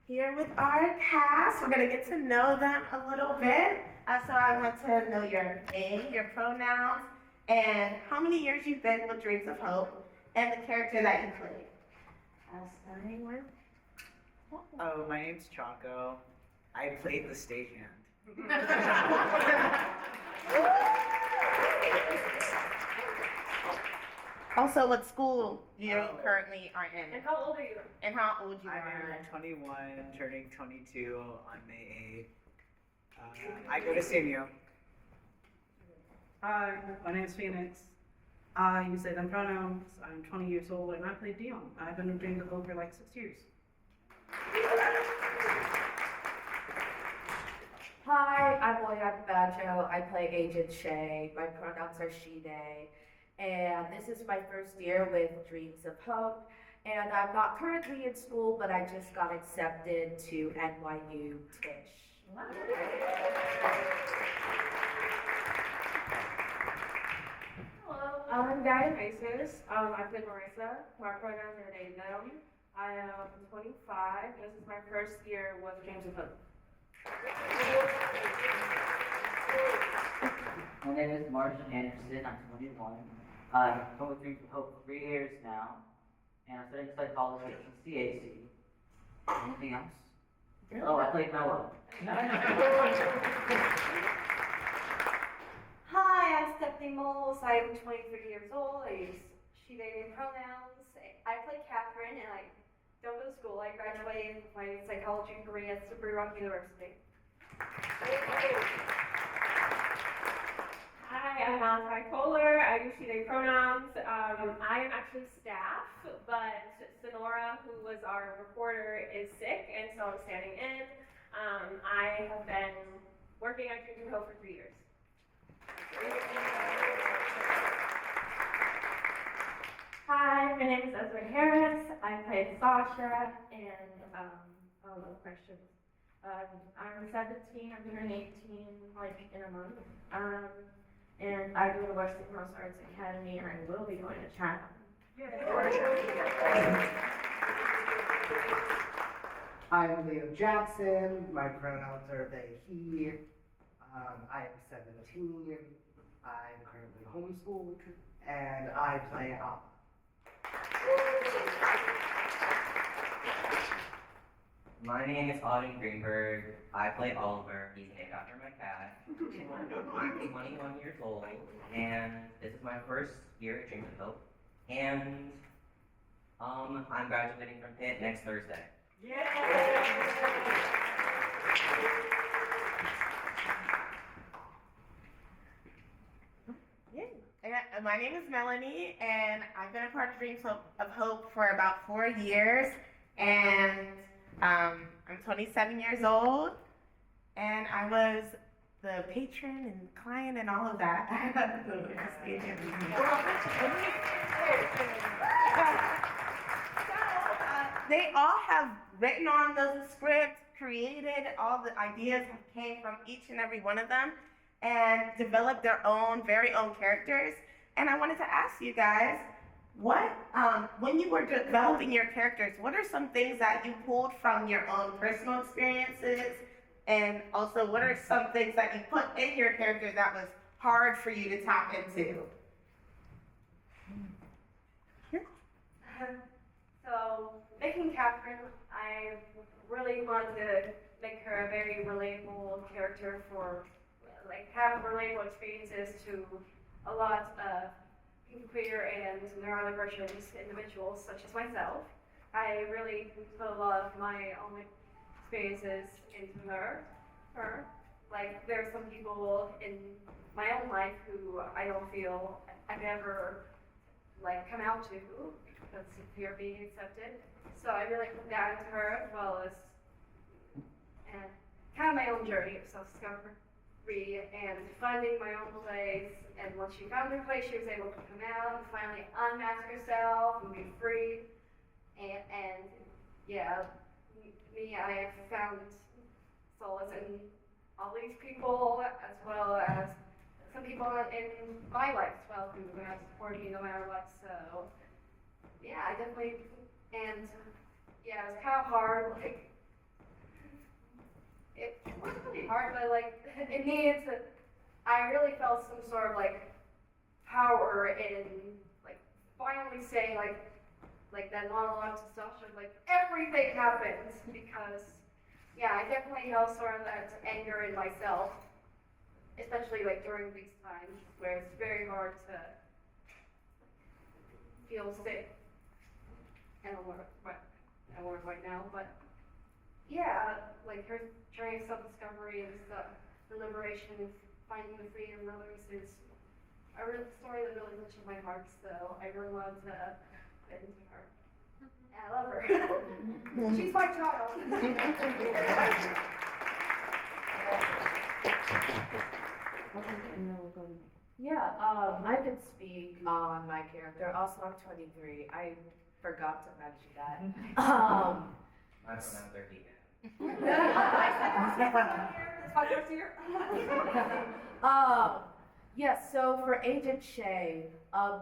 here with our cast, we're gonna get to know them a little bit. So I want to know your name, your pronouns, and how many years you've been with Dreams of Hope, and the character that you played. Starting with. Oh, my name's Chaco. I played the stagehand. Also, what school you currently are in? And how old are you? And how old you are? I'm 21, turning 22 on May 8th. I go to CMU. Hi, my name's Phoenix. I use they, them pronouns. I'm 20 years old and I play Dion. I've been doing the Hope for like 6 years. Hi, I'm Oyaka Bajo. I play Agent Shay. My pronouns are she, they. And this is my first year with Dreams of Hope. And I'm not currently in school, but I just got accepted to NYU Tisch. Hello, I'm Dionysus. I play Marissa. My pronouns are they, them. I am 25. This is my first year with Dreams of Hope. My name is Marshall Anderson. I'm 21. I've been with Dreams of Hope for 3 years now, and I'm studying psychology at the CAC. Anything else? Oh, I played Noah. Hi, I'm Stephanie Moles. I'm 23 years old. I use she, they pronouns. I play Catherine, and I don't go to school. I graduated with my psychology degree at Slippery Rock University. Hi, I'm Malachi Kohler. I use she, they pronouns. I am actually staff, but Sonora, who was our reporter, is sick, and so I'm standing in. I have been working at Dreams of Hope for 3 years. Hi, my name is Ezra Harris. I play Sasha, and questions. I'm 17, I'm turning 18 like in a month. And I go to Western Martial Arts Academy and I will be going to China. I'm Leo Jackson. My pronouns are they, he. I am 17. I'm currently homeschooled, and I play Alpha. My name is Auden Greenberg. I play Oliver. He's named after my cat. I'm 21 years old, and this is my first year at Dreams of Hope. And I'm graduating from Pitt next Thursday. And my name is Melanie, and I've been a part of Dreams of Hope for about 4 years. And I'm 27 years old, and I was the patron and client and all of that. They all have written on the script, created, all the ideas came from each and every one of them, and developed their own, very own characters. And I wanted to ask you guys, what, when you were developing your characters, what are some things that you pulled from your own personal experiences? And also, what are some things that you put in your character that was hard for you to tap into? So, making Catherine, I really wanted to make her a very relatable character for, like, have relatable experiences to a lot of queer and neurodivergent individuals such as myself. I really put a lot of my own experiences into her. Like, there are some people in my own life who I don't feel I've ever, like, come out to because of fear of being accepted. So I really put that into her, as well as and kind of my own journey of self-discovery and finding my own place. And once she found her place, she was able to come out and finally unmask herself and be free. And yeah, I have found solace in all these people, as well as some people in my life as well who have supported me no matter what. So yeah, I definitely, and yeah, it was kind of hard. Like, it wasn't really hard, but like it needed to. I really felt some sort of like power in like finally saying like that monologue to Sasha, like everything happens, because yeah, I definitely felt sort of that anger in myself, especially like during these times where it's very hard to feel safe. I don't work right now, but yeah, like her journey of self-discovery and stuff, the liberation of finding the freedom of others is a real story that really touches my heart, so I really wanted to put into her. And I love her. She's my child. Yeah, I can speak on my character. Also, I'm 23. I forgot to mention that. My pronouns are he. It's my first year. Yes, so for Agent Shay,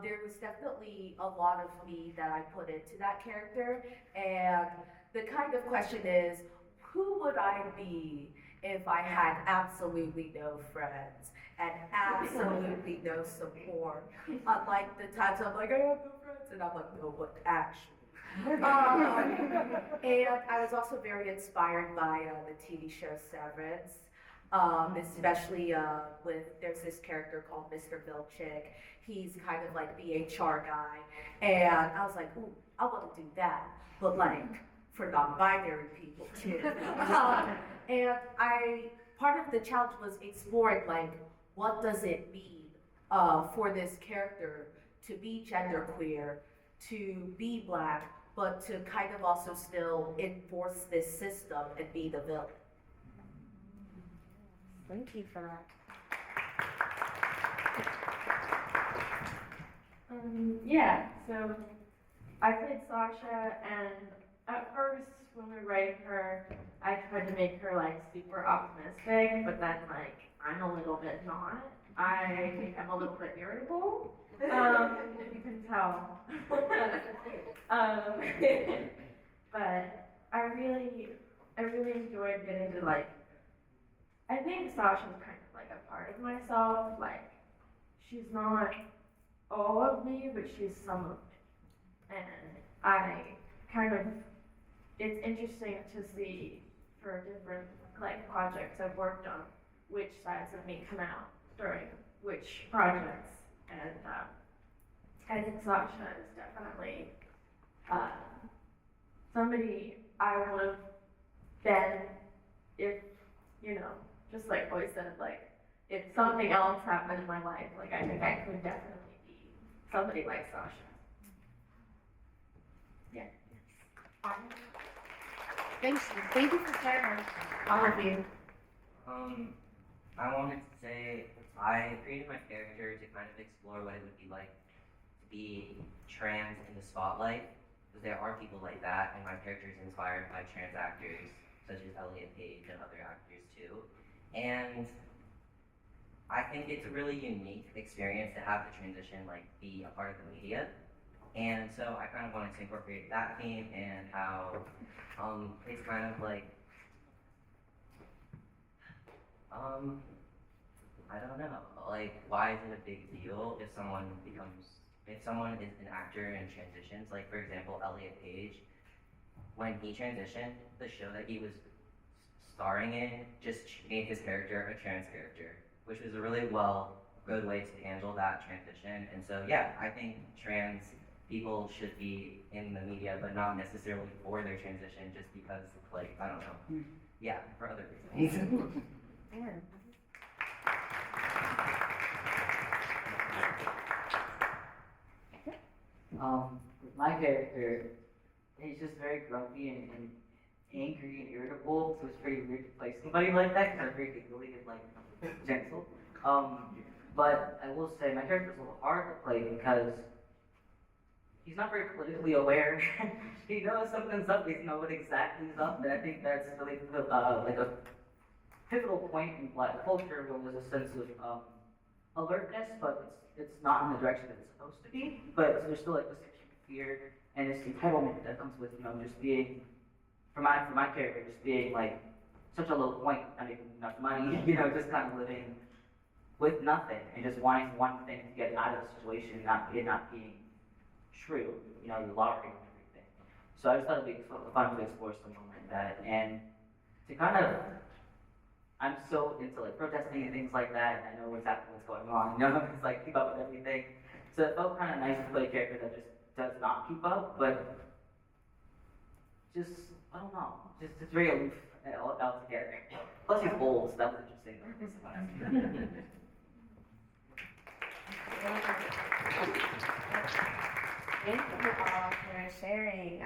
there was definitely a lot of me that I put into that character, and the kind of question is, who would I be if I had absolutely no friends and absolutely no support? Unlike the times I'm like, I have no friends, and I'm like, no, but actually. And I was also very inspired by the TV show Severance. Especially there's this character called Mr. Milchick. He's kind of like the HR guy. And I was like, ooh, I want to do that, but like for non-binary people too. And part of the challenge was exploring like, what does it mean for this character to be genderqueer, to be Black, but to kind of also still enforce this system and be the villain. Thank you for that. Yeah, so I played Sasha, and at first, when we were writing her, I tried to make her like super optimistic, but then like I'm a little bit not. I am a little bit irritable, if you can tell. But I really enjoyed getting to like. I think Sasha's kind of like a part of myself. Like she's not all of me, but she's some of me, and I kind of. It's interesting to see for different like projects I've worked on which sides of me come out during which projects, and I think Sasha is definitely somebody I would have been if, you know, just like Boy said, like if something else happened in my life, like I think I could definitely be somebody like Sasha. Yeah. Thank you. Thank you for sharing, all of you. I wanted to say I created my character to kind of explore what it would be like to be trans in the spotlight, because there are people like that, and my character is inspired by trans actors such as Elliot Page and other actors too. And I think it's a really unique experience to have the transition like be a part of the media. And so I kind of wanted to incorporate that theme and how it's kind of like, I don't know, like why is it a big deal if someone is an actor and transitions? Like for example, Elliot Page, when he transitioned, the show that he was starring in just made his character a trans character, which was a really good way to handle that transition. And so yeah, I think trans people should be in the media, but not necessarily for their transition, just because, like, I don't know. Yeah, for other reasons. Yeah. With my character, he's just very grumpy and angry and irritable, so it's pretty weird to play somebody like that, because I'm very giggly and, like, gentle. But I will say, my character's a little hard to play because he's not very politically aware. He knows something's up, he doesn't know what exactly is up, and I think that's really like a pivotal point in Black culture where there's a sense of alertness, but it's not in the direction that it's supposed to be. But there's still like this fear and this entitlement that comes with, you know, just being, for my character, just being like such a low point, not making enough money, you know, just kind of living with nothing and just wanting one thing to get out of the situation, not being true, you know, the lottery and everything. So I just thought it'd be fun to explore something like that, and to kind of, I'm so into like protesting and things like that, and I know what's going on, you know, it's like keep up with everything. So it felt kind of nice to play a character that just does not keep up, but just, I don't know, just it's very aloof altogether. Plus he's old, so that was interesting. Thank you all for sharing.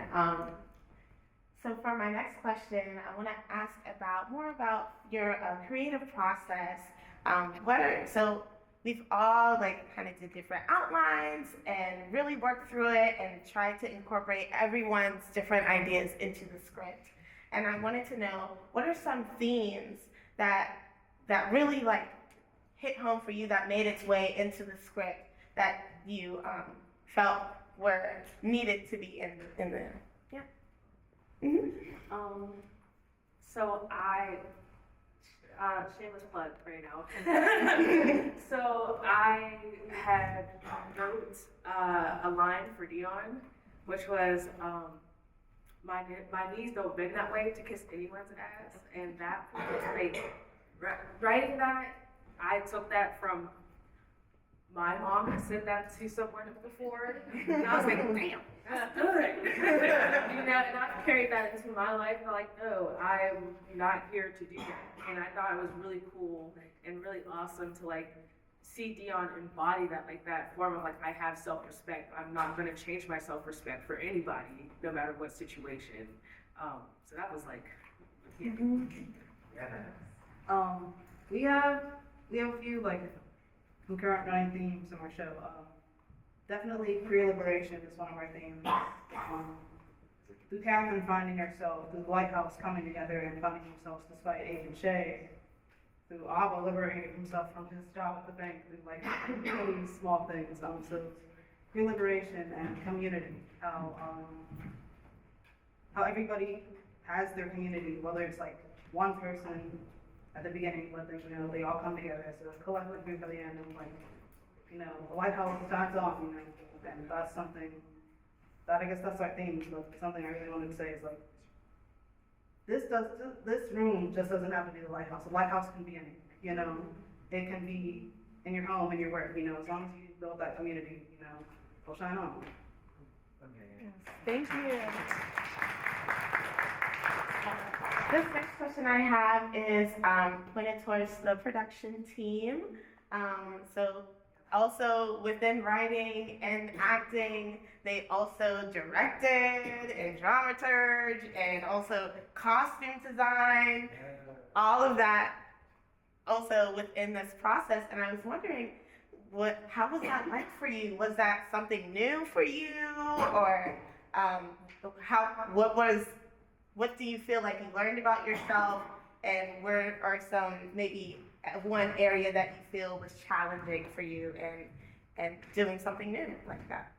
So for my next question, I want to ask more about your creative process. So we've all like kind of did different outlines and really worked through it and tried to incorporate everyone's different ideas into the script. And I wanted to know, what are some themes that really like hit home for you, that made its way into the script, that you felt were needed to be in there? Yeah. Mm-hmm. So I, shameless plug right now. So I had wrote a line for Dion, which was, my knees don't bend that way to kiss anyone's ass, and that was like, writing that, I took that from my mom had said that to someone before, and I was like, damn, that's good. You know, and I've carried that into my life. I'm like, no, I'm not here to do that. And I thought it was really cool and really awesome to like see Dion embody that, like that form of like, I have self-respect. I'm not gonna change my self-respect for anybody, no matter what situation. So that was like, yeah. We have a few like concurrent running themes in our show. Definitely queer liberation is one of our themes. through Catherine finding herself, through the Lighthouse coming together and finding themselves despite Agent Shay, through Abba liberating himself from his job at the bank, through like really small things. So through liberation and community, how everybody has their community, whether it's like one person at the beginning, but then, they all come together as a collective group at the end, and like, the Lighthouse starts off, and that's something that I guess that's our theme, but something I really wanted to say is like, this room just doesn't have to be the Lighthouse. The Lighthouse can be anything, it can be in your home, in your work, as long as you build that community, go shine on. Thank you. This next question I have is pointed towards the production team. So also within writing and acting, they also directed and dramaturge and also costume design, all of that also within this process. And I was wondering, how was that like for you? Was that something new for you, or what do you feel like you learned about yourself, and where are some maybe one area that you feel was challenging for you and doing something new like that?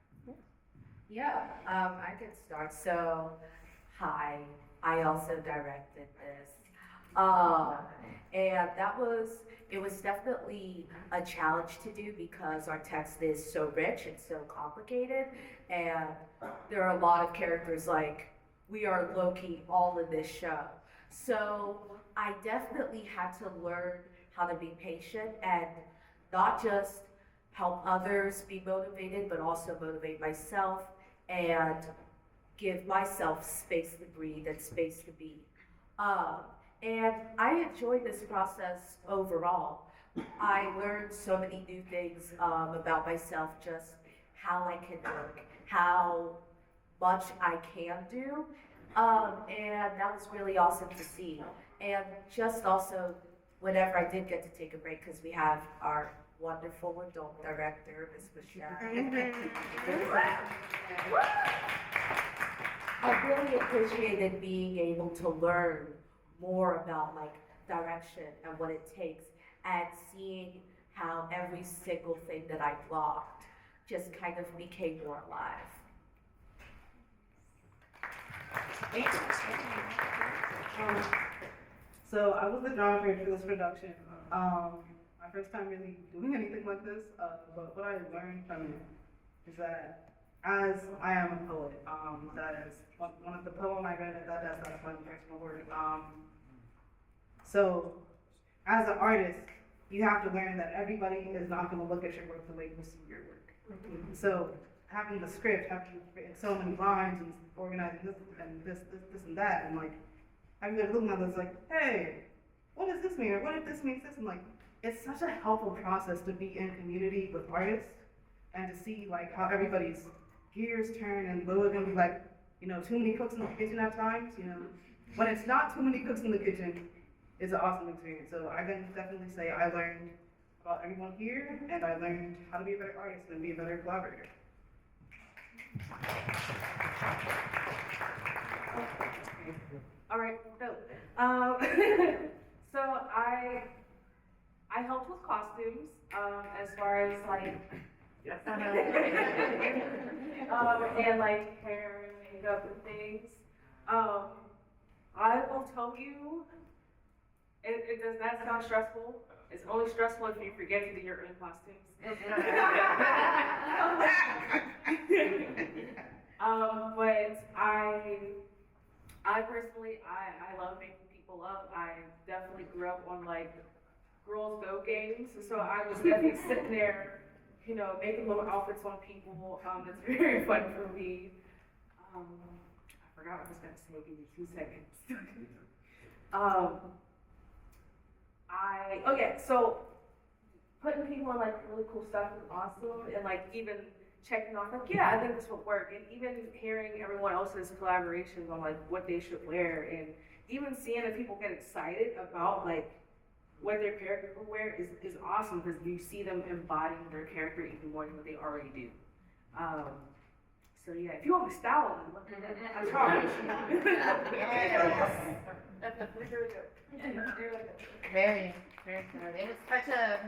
Yeah, I can start. So, hi, I also directed this. And it was definitely a challenge to do because our text is so rich and so complicated, and there are a lot of characters, like, we are low-key all in this show. So I definitely had to learn how to be patient and not just help others be motivated, but also motivate myself and give myself space to breathe and space to be. And I enjoyed this process overall. I learned so many new things about myself, just how I can work, how much I can do, and that was really awesome to see. And just also, whenever I did get to take a break, because we have our wonderful adult director, Ms. Michelle. I really appreciated being able to learn more about direction and what it takes, and seeing how every single thing that I blocked just kind of became more alive. So I was the dramaturg for this production. My first time really doing anything like this, but what I learned from it is that as I am a poet, that is one of the poem I read, that's not a fun personal word. So as an artist, you have to learn that everybody is not going to look at your work the way you see your work. So having the script, having written so many lines and organizing this and this and that, and everybody looking at this like, hey, what does this mean? Or what if this means this? And it's such a helpful process to be in community with artists and to see how everybody's gears turn, and Lua can be too many cooks in the kitchen at times. When it's not too many cooks in the kitchen, it's an awesome experience. So I can definitely say I learned about everyone here, and I learned how to be a better artist and be a better collaborator. All right, so so I helped with costumes, as far as and hair and makeup and things. I will tell you, it does not sound stressful. It's only stressful if you forget to do your own costumes. But I personally, I love making people up. I definitely grew up on Girls Go games, so I was definitely sitting there, making little outfits on people. That's very fun for me. I forgot what I was gonna say. Give me 2 seconds. So putting people on really cool stuff is awesome, and even checking off yeah, I think this will work, and even hearing everyone else's collaborations on what they should wear, and even seeing if people get excited about what their character will wear is awesome, because you see them embodying their character even more than what they already do. So yeah, if you want me to style them, I charge. Very, very good. It was such a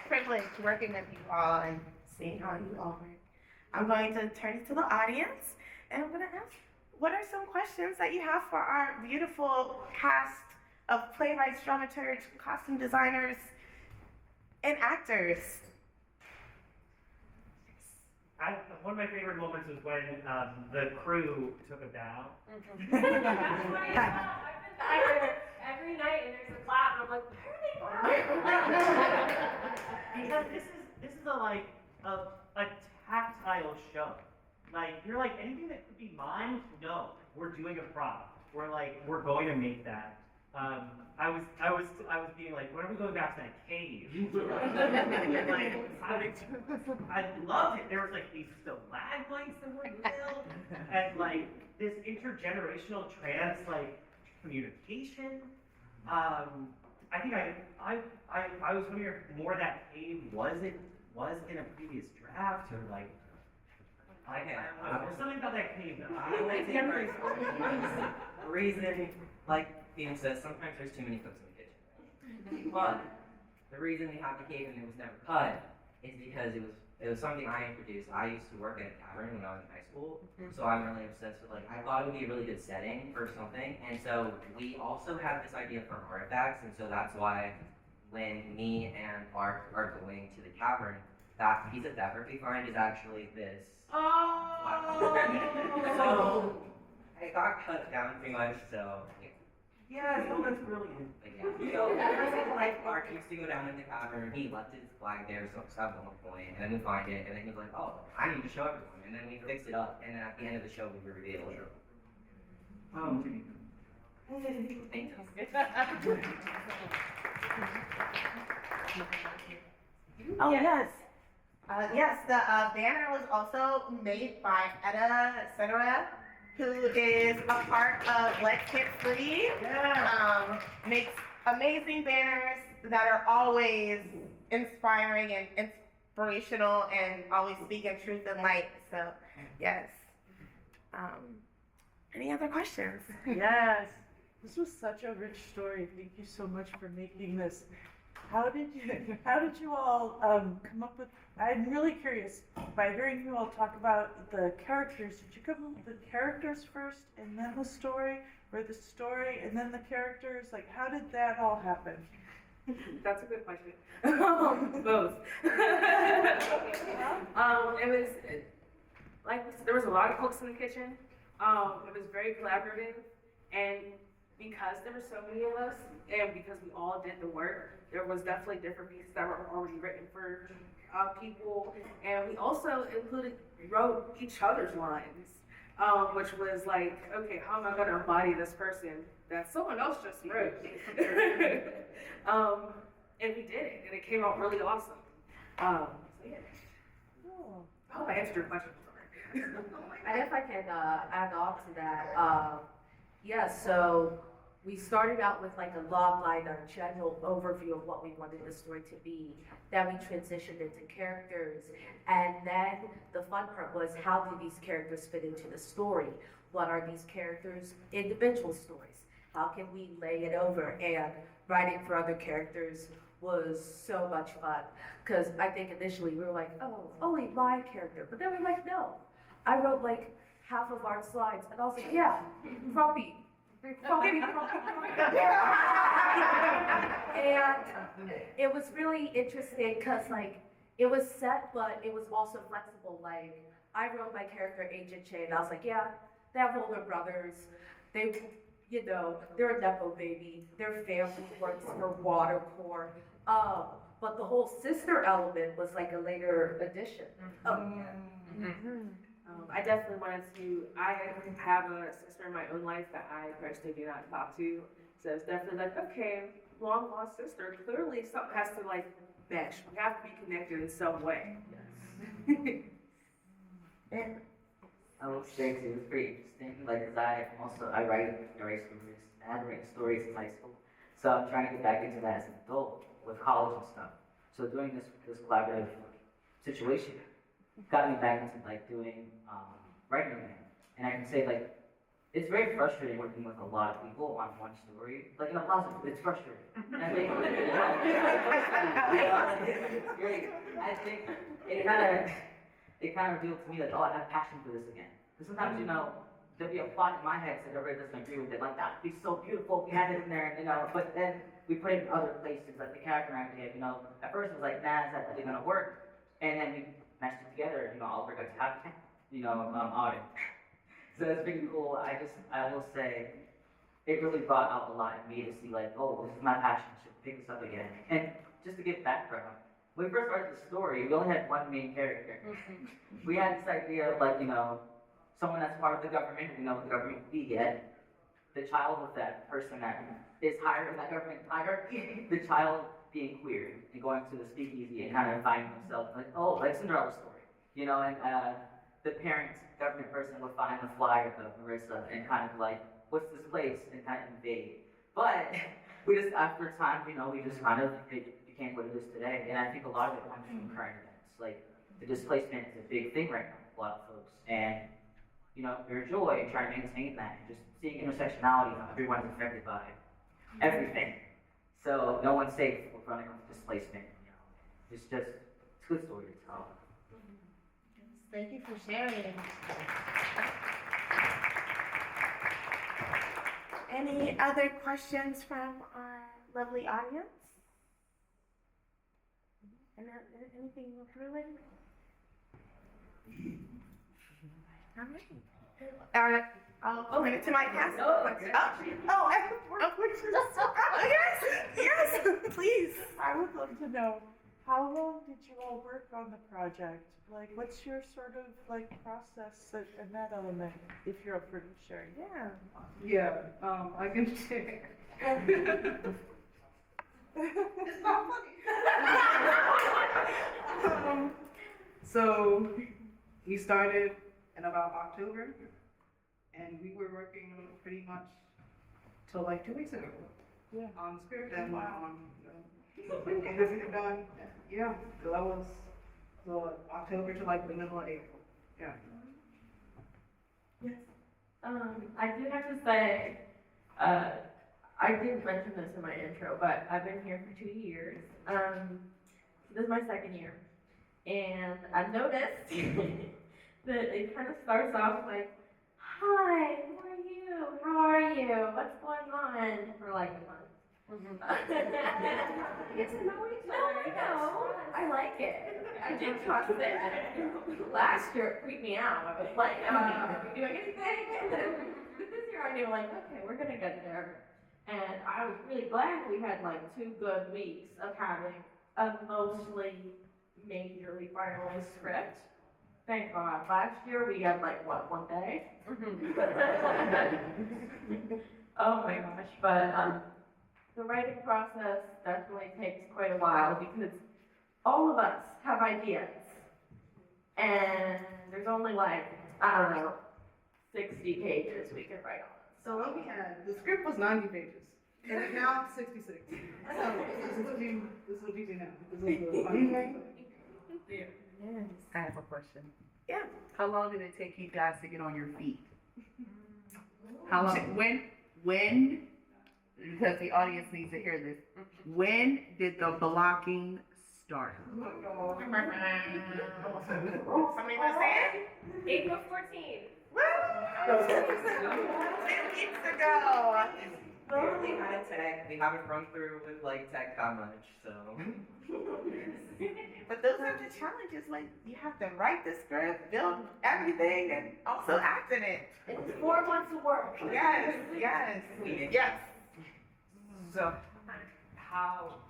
privilege working with you all and seeing how you all work. I'm going to turn it to the audience and I'm going to ask, what are some questions that you have for our beautiful cast of playwrights, dramaturgs, costume designers, and actors? One of my favorite moments was when the crew took him down. That's why I've been there every night and there's a clap and I'm like, where are they Because this is a tactile show. Like, you're like, anything that could be mine, no, we're doing a prop. We're going to make that. I was being like, when are we going back to that cave? I loved it. There was like these stalagmites that were built, and like this intergenerational communication. I think I was wondering if more of that cave was in a previous draft, or like. There's something about that cave though. I think the reason, like Phoenix says, sometimes there's too many cooks in the kitchen. But the reason they have the cave and it was never cut is because it was something I introduced. I used to work at a tavern when I was in high school, so I'm really obsessed with I thought it would be a really good setting for something, and so we also have this idea for artifacts, and so that's why when me and Art are going to the tavern, that piece of fabric we find is actually this. So I got cut down pretty much, so yeah, no, that's brilliant. So Mark used to go down in the cavern, he left his flag there so at one point, and then we find it, and then he was like, oh, I need to show everyone, and then we fix it up, and then at the end of the show we reveal it. Thank you. Oh, yes. Yes, the banner was also made by Etta Cetera, who is a part of Let's Get Free. Makes amazing banners that are always inspiring and inspirational and always speaking truth and light. So, yes. Any other questions? Yes. This was such a rich story. Thank you so much for making this. How did you all come up with? I'm really curious. By hearing you all talk about the characters, did you come up with the characters first and then the story, or the story and then the characters? Like, how did that all happen? That's a good question. Both. It was there was a lot of cooks in the kitchen. It was very collaborative, and because there were so many of us, and because we all did the work, there was definitely different pieces that were already written for people, and we also wrote each other's lines, which was like, okay, how am I going to embody this person that someone else just wrote? And we did it, and it came out really awesome. So yeah. I hope I answered your question. I guess I can add on to that. So we started out with like a log line, a general overview of what we wanted the story to be. Then we transitioned into characters. And then the fun part was, how do these characters fit into the story? What are these characters' individual stories? How can we lay it over? And writing for other characters was so much fun. Because I think initially we were like, oh, only my character. But then we were like, no. I wrote like half of our slides. And I was like, yeah, Frumpy. And it was really interesting because like it was set, but it was also flexible. Like I wrote my character Agent Che, and I was like, yeah, they have older brothers. They, they're a Nepo baby. Their family works for Water Corps. But the whole sister element was like a later addition. I definitely wanted to. I have a sister in my own life that I personally do not talk to, so it's definitely like, okay, long lost sister. Clearly, something has to like mesh. We have to be connected in some way. Yes. I will say too, it's pretty interesting. Like, cause I write stories. I had written stories in high school, so I'm trying to get back into that as an adult with college and stuff. So doing this collaborative situation got me back into like doing writing again. And I can say like, it's very frustrating working with a lot of people on one story. Like in a positive, it's frustrating. And I think, it's great. I think it kind of revealed to me like, oh, I have passion for this again. Because sometimes, there'll be a plot in my head that everybody doesn't agree with it. Like, that would be so beautiful if we had it in there, but then we put it in other places, like the character idea, At first it was like, nah, is that really gonna work? And then we meshed it together, Oliver got to have, audit. So it's pretty cool. I will say, it really brought out a lot in me to see like, oh, this is my passion, I should pick this up again. And just to give background, when we first started the story, we only had one main character. We had this idea of like, someone that's part of the government, we know what the government would be yet, the child of that person that is higher in that government hierarchy, the child being queer and going to the speakeasy and kind of finding himself like, oh, like Cinderella's story, and the parent government person would find the flyer of Marissa and kind of like, what's this place, and kind of invade. But we just, after time, we just kind of, it became what it is today. And I think a lot of it comes from current events. Like, the displacement is a big thing right now for a lot of folks. And, your joy in trying to maintain that, and just seeing intersectionality, how everyone is affected by everything. So no one's safe when it comes to displacement. It's a good story to tell. Thank you for sharing. Any other questions from our lovely audience? Anything you want to throw in? All right. I'll point it to my cast. Yes, please. I would love to know, how long did you all work on the project? Like, what's your sort of like process in that element, if you're up for sharing? Yeah, I can share. It's not funny. So we started in about October, and we were working pretty much till like 2 weeks ago. Yeah. On script and and everything done. Yeah, so that was October to like the middle of April. Yeah. Yes. I do have to say, I didn't mention this in my intro, but I've been here for 2 years. This is my second year. And I noticed that it kind of starts off like, hi, who are you? How are you? What's going on? For like a month. Get to know each other. No, I know. I like it. I do trust it. Last year it freaked me out. I was like, are we doing anything? But this year I knew like, okay, we're gonna get there. And I was really glad we had like 2 good weeks of having a mostly majorly finalized script. Thank God. Last year we had like what, 1 day? Oh my gosh. But the writing process definitely takes quite a while because all of us have ideas. And there's only like, I don't know, 60 pages we can write on. So what we had, the script was 90 pages, and it's now 66. So this is what you do now. This is the final thing. Yes. I have a question. Yeah. How long did it take you guys to get on your feet? How long? When? Because the audience needs to hear this. When did the blocking start? Somebody want to say it? April 14th. Woo! 2 weeks ago. Really high tech. We haven't run through with like tech that much, so. But those are the challenges. Like, you have to write the script, build everything, and also act in it. It was 4 months of work. Yes, yes, yes. So,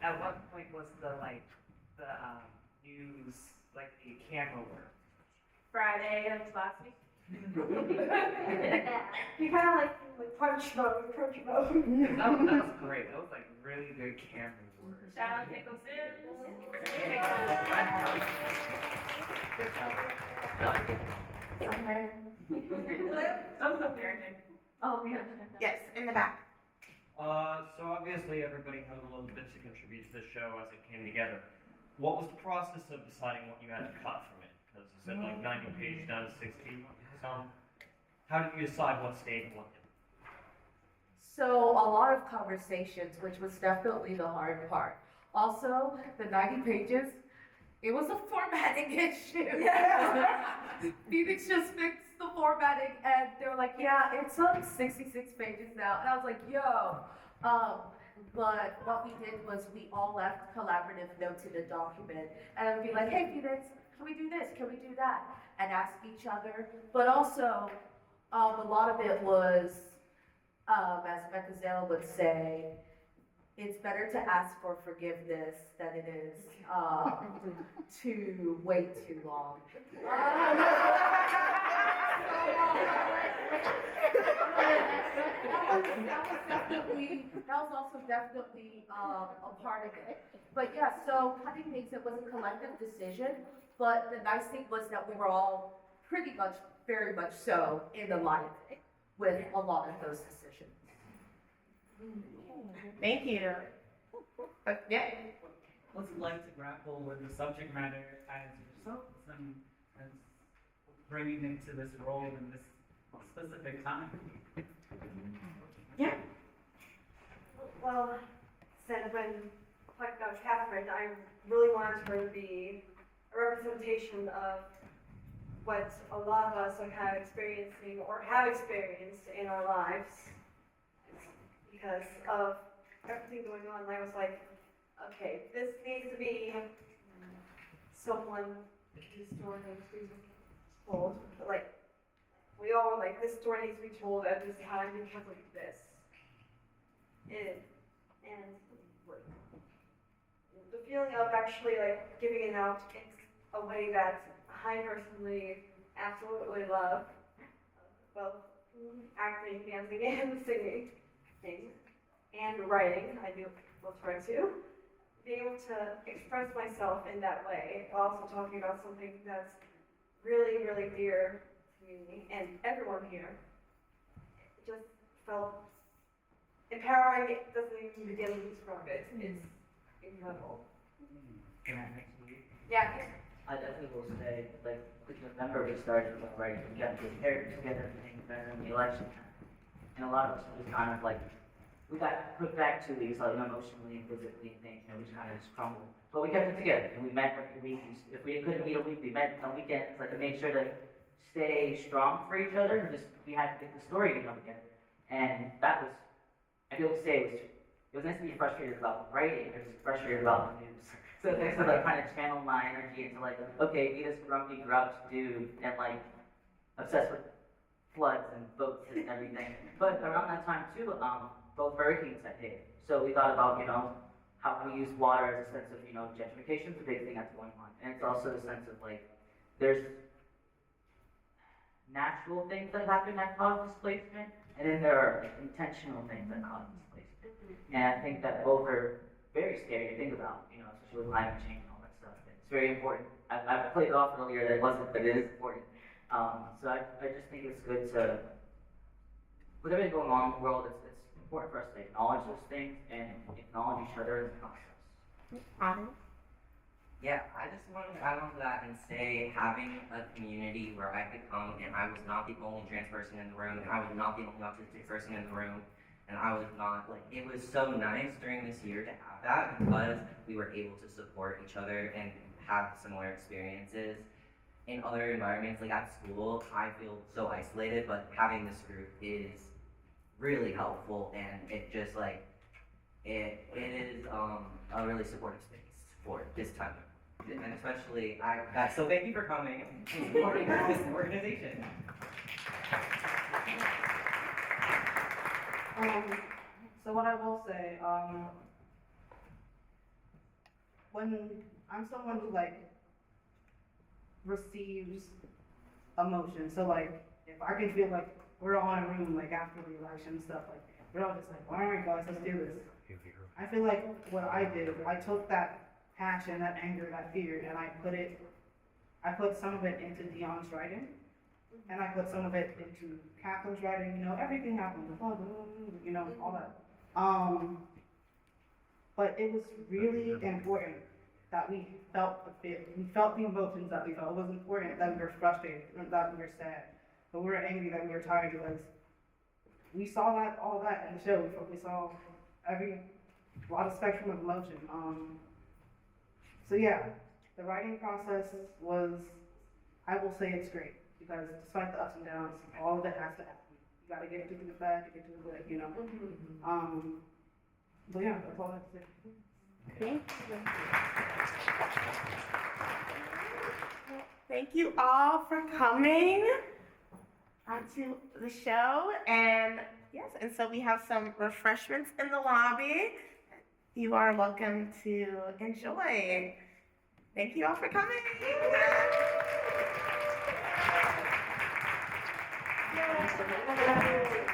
at what point was the news, like the camera work? Friday of last week. You kind of like punch mode. That was great. That was like really good camera work. Shout out Pickle Sims. Oh, yeah. Yes, in the back. So obviously everybody had a little bit to contribute to the show as it came together. What was the process of deciding what you had to cut from it? because you said like 90 pages down to 60. So how did you decide what stayed and what didn't? So a lot of conversations, which was definitely the hard part. Also, the 90 pages, it was a formatting issue. Phoenix just fixed the formatting and they were like, yeah, it's on 66 pages now. And I was like, yo. But what we did was we all left collaborative notes in the document. And I would be like, hey, Phoenix, can we do this? Can we do that? And ask each other. But also, a lot of it was, as Becca would say, it's better to ask for forgiveness than it is to wait too long. That was also definitely a part of it. But yeah, so cutting things, it was a collective decision, but the nice thing was that we were all pretty much, very much so, in alignment with a lot of those decisions. Thank you. Yeah. What's it like to grapple with the subject matter as yourselves and as bringing it to this role in this specific time? Yeah. Well, said when talking about Catherine, I really wanted her to be a representation of what a lot of us are kind of experiencing or have experienced in our lives because of everything going on. And I was like, okay, this needs to be someone whose story needs to be told. But like, we all were like, this story needs to be told at this time because of this. And the feeling of actually like giving it out in a way that I personally absolutely love, both acting, dancing, and singing, and writing. I do both try to. Being able to express myself in that way, also talking about something that's really, really dear to me and everyone here. It just felt empowering. It doesn't even begin to describe it. It's incredible. Yeah. I definitely will say, like, with November we started with writing together, with characters together, things better in the election time. And a lot of us just kind of like, we got put back 2 weeks, like emotionally and physically and things, we just kind of just crumbled. But we kept it together, and we met every week. If we couldn't meet a week, we met on weekends, like to make sure to stay strong for each other, and just, we had to get the story to come together. And that was, I feel to say, it was nice to be frustrated about writing, it was frustrated about the news. So thanks to like kind of channel my energy into like, okay, be this grumpy grouch dude and like obsessed with floods and boats and everything. But around that time too, both hurricanes had hit. So we thought about, how we use water as a sense of, gentrification is a big thing that's going on. And it's also a sense of like, there's natural things that happen that cause displacement, and then there are intentional things that cause displacement. And I think that both are very scary to think about, especially with climate change and all that stuff. It's very important. I played it off earlier that it wasn't, but it is important. So I just think it's good to, with everything going on in the world, it's important for us to acknowledge those things and acknowledge each other in the process. Yeah, I just wanted to add on to that and say having a community where I could come and I was not the only trans person in the room, and I was not the only autistic person in the room, and I was not, like, it was so nice during this year to have that because we were able to support each other and have similar experiences. In other environments, like at school, I feel so isolated, but having this group is really helpful, and it just like, it is a really supportive space for this time. And especially, so thank you for coming and supporting this organization. So what I will say, when I'm someone who like receives emotion, so like if I can feel like we're all in a room like after the election and stuff, like we're all just like, all right guys, let's do this. I feel like what I did, I took that passion, that anger, that fear, and I put some of it into Dion's writing, and I put some of it into Catherine's writing. Everything happened, all that. But it was really important that we felt the emotions that we felt. It wasn't that we were frustrated, or that we were sad, but we were angry, that we were tired, because we saw all that in the show. We saw a lot of spectrum of emotion. So yeah, the writing process was, I will say it's great, because despite the ups and downs, all of it has to happen. You gotta get through the bad to get to the good, you know? So yeah, that's all I have to say. Thank you. Thank you all for coming onto the show. And yes, and so we have some refreshments in the lobby. You are welcome to enjoy. Thank you all for coming. Yay.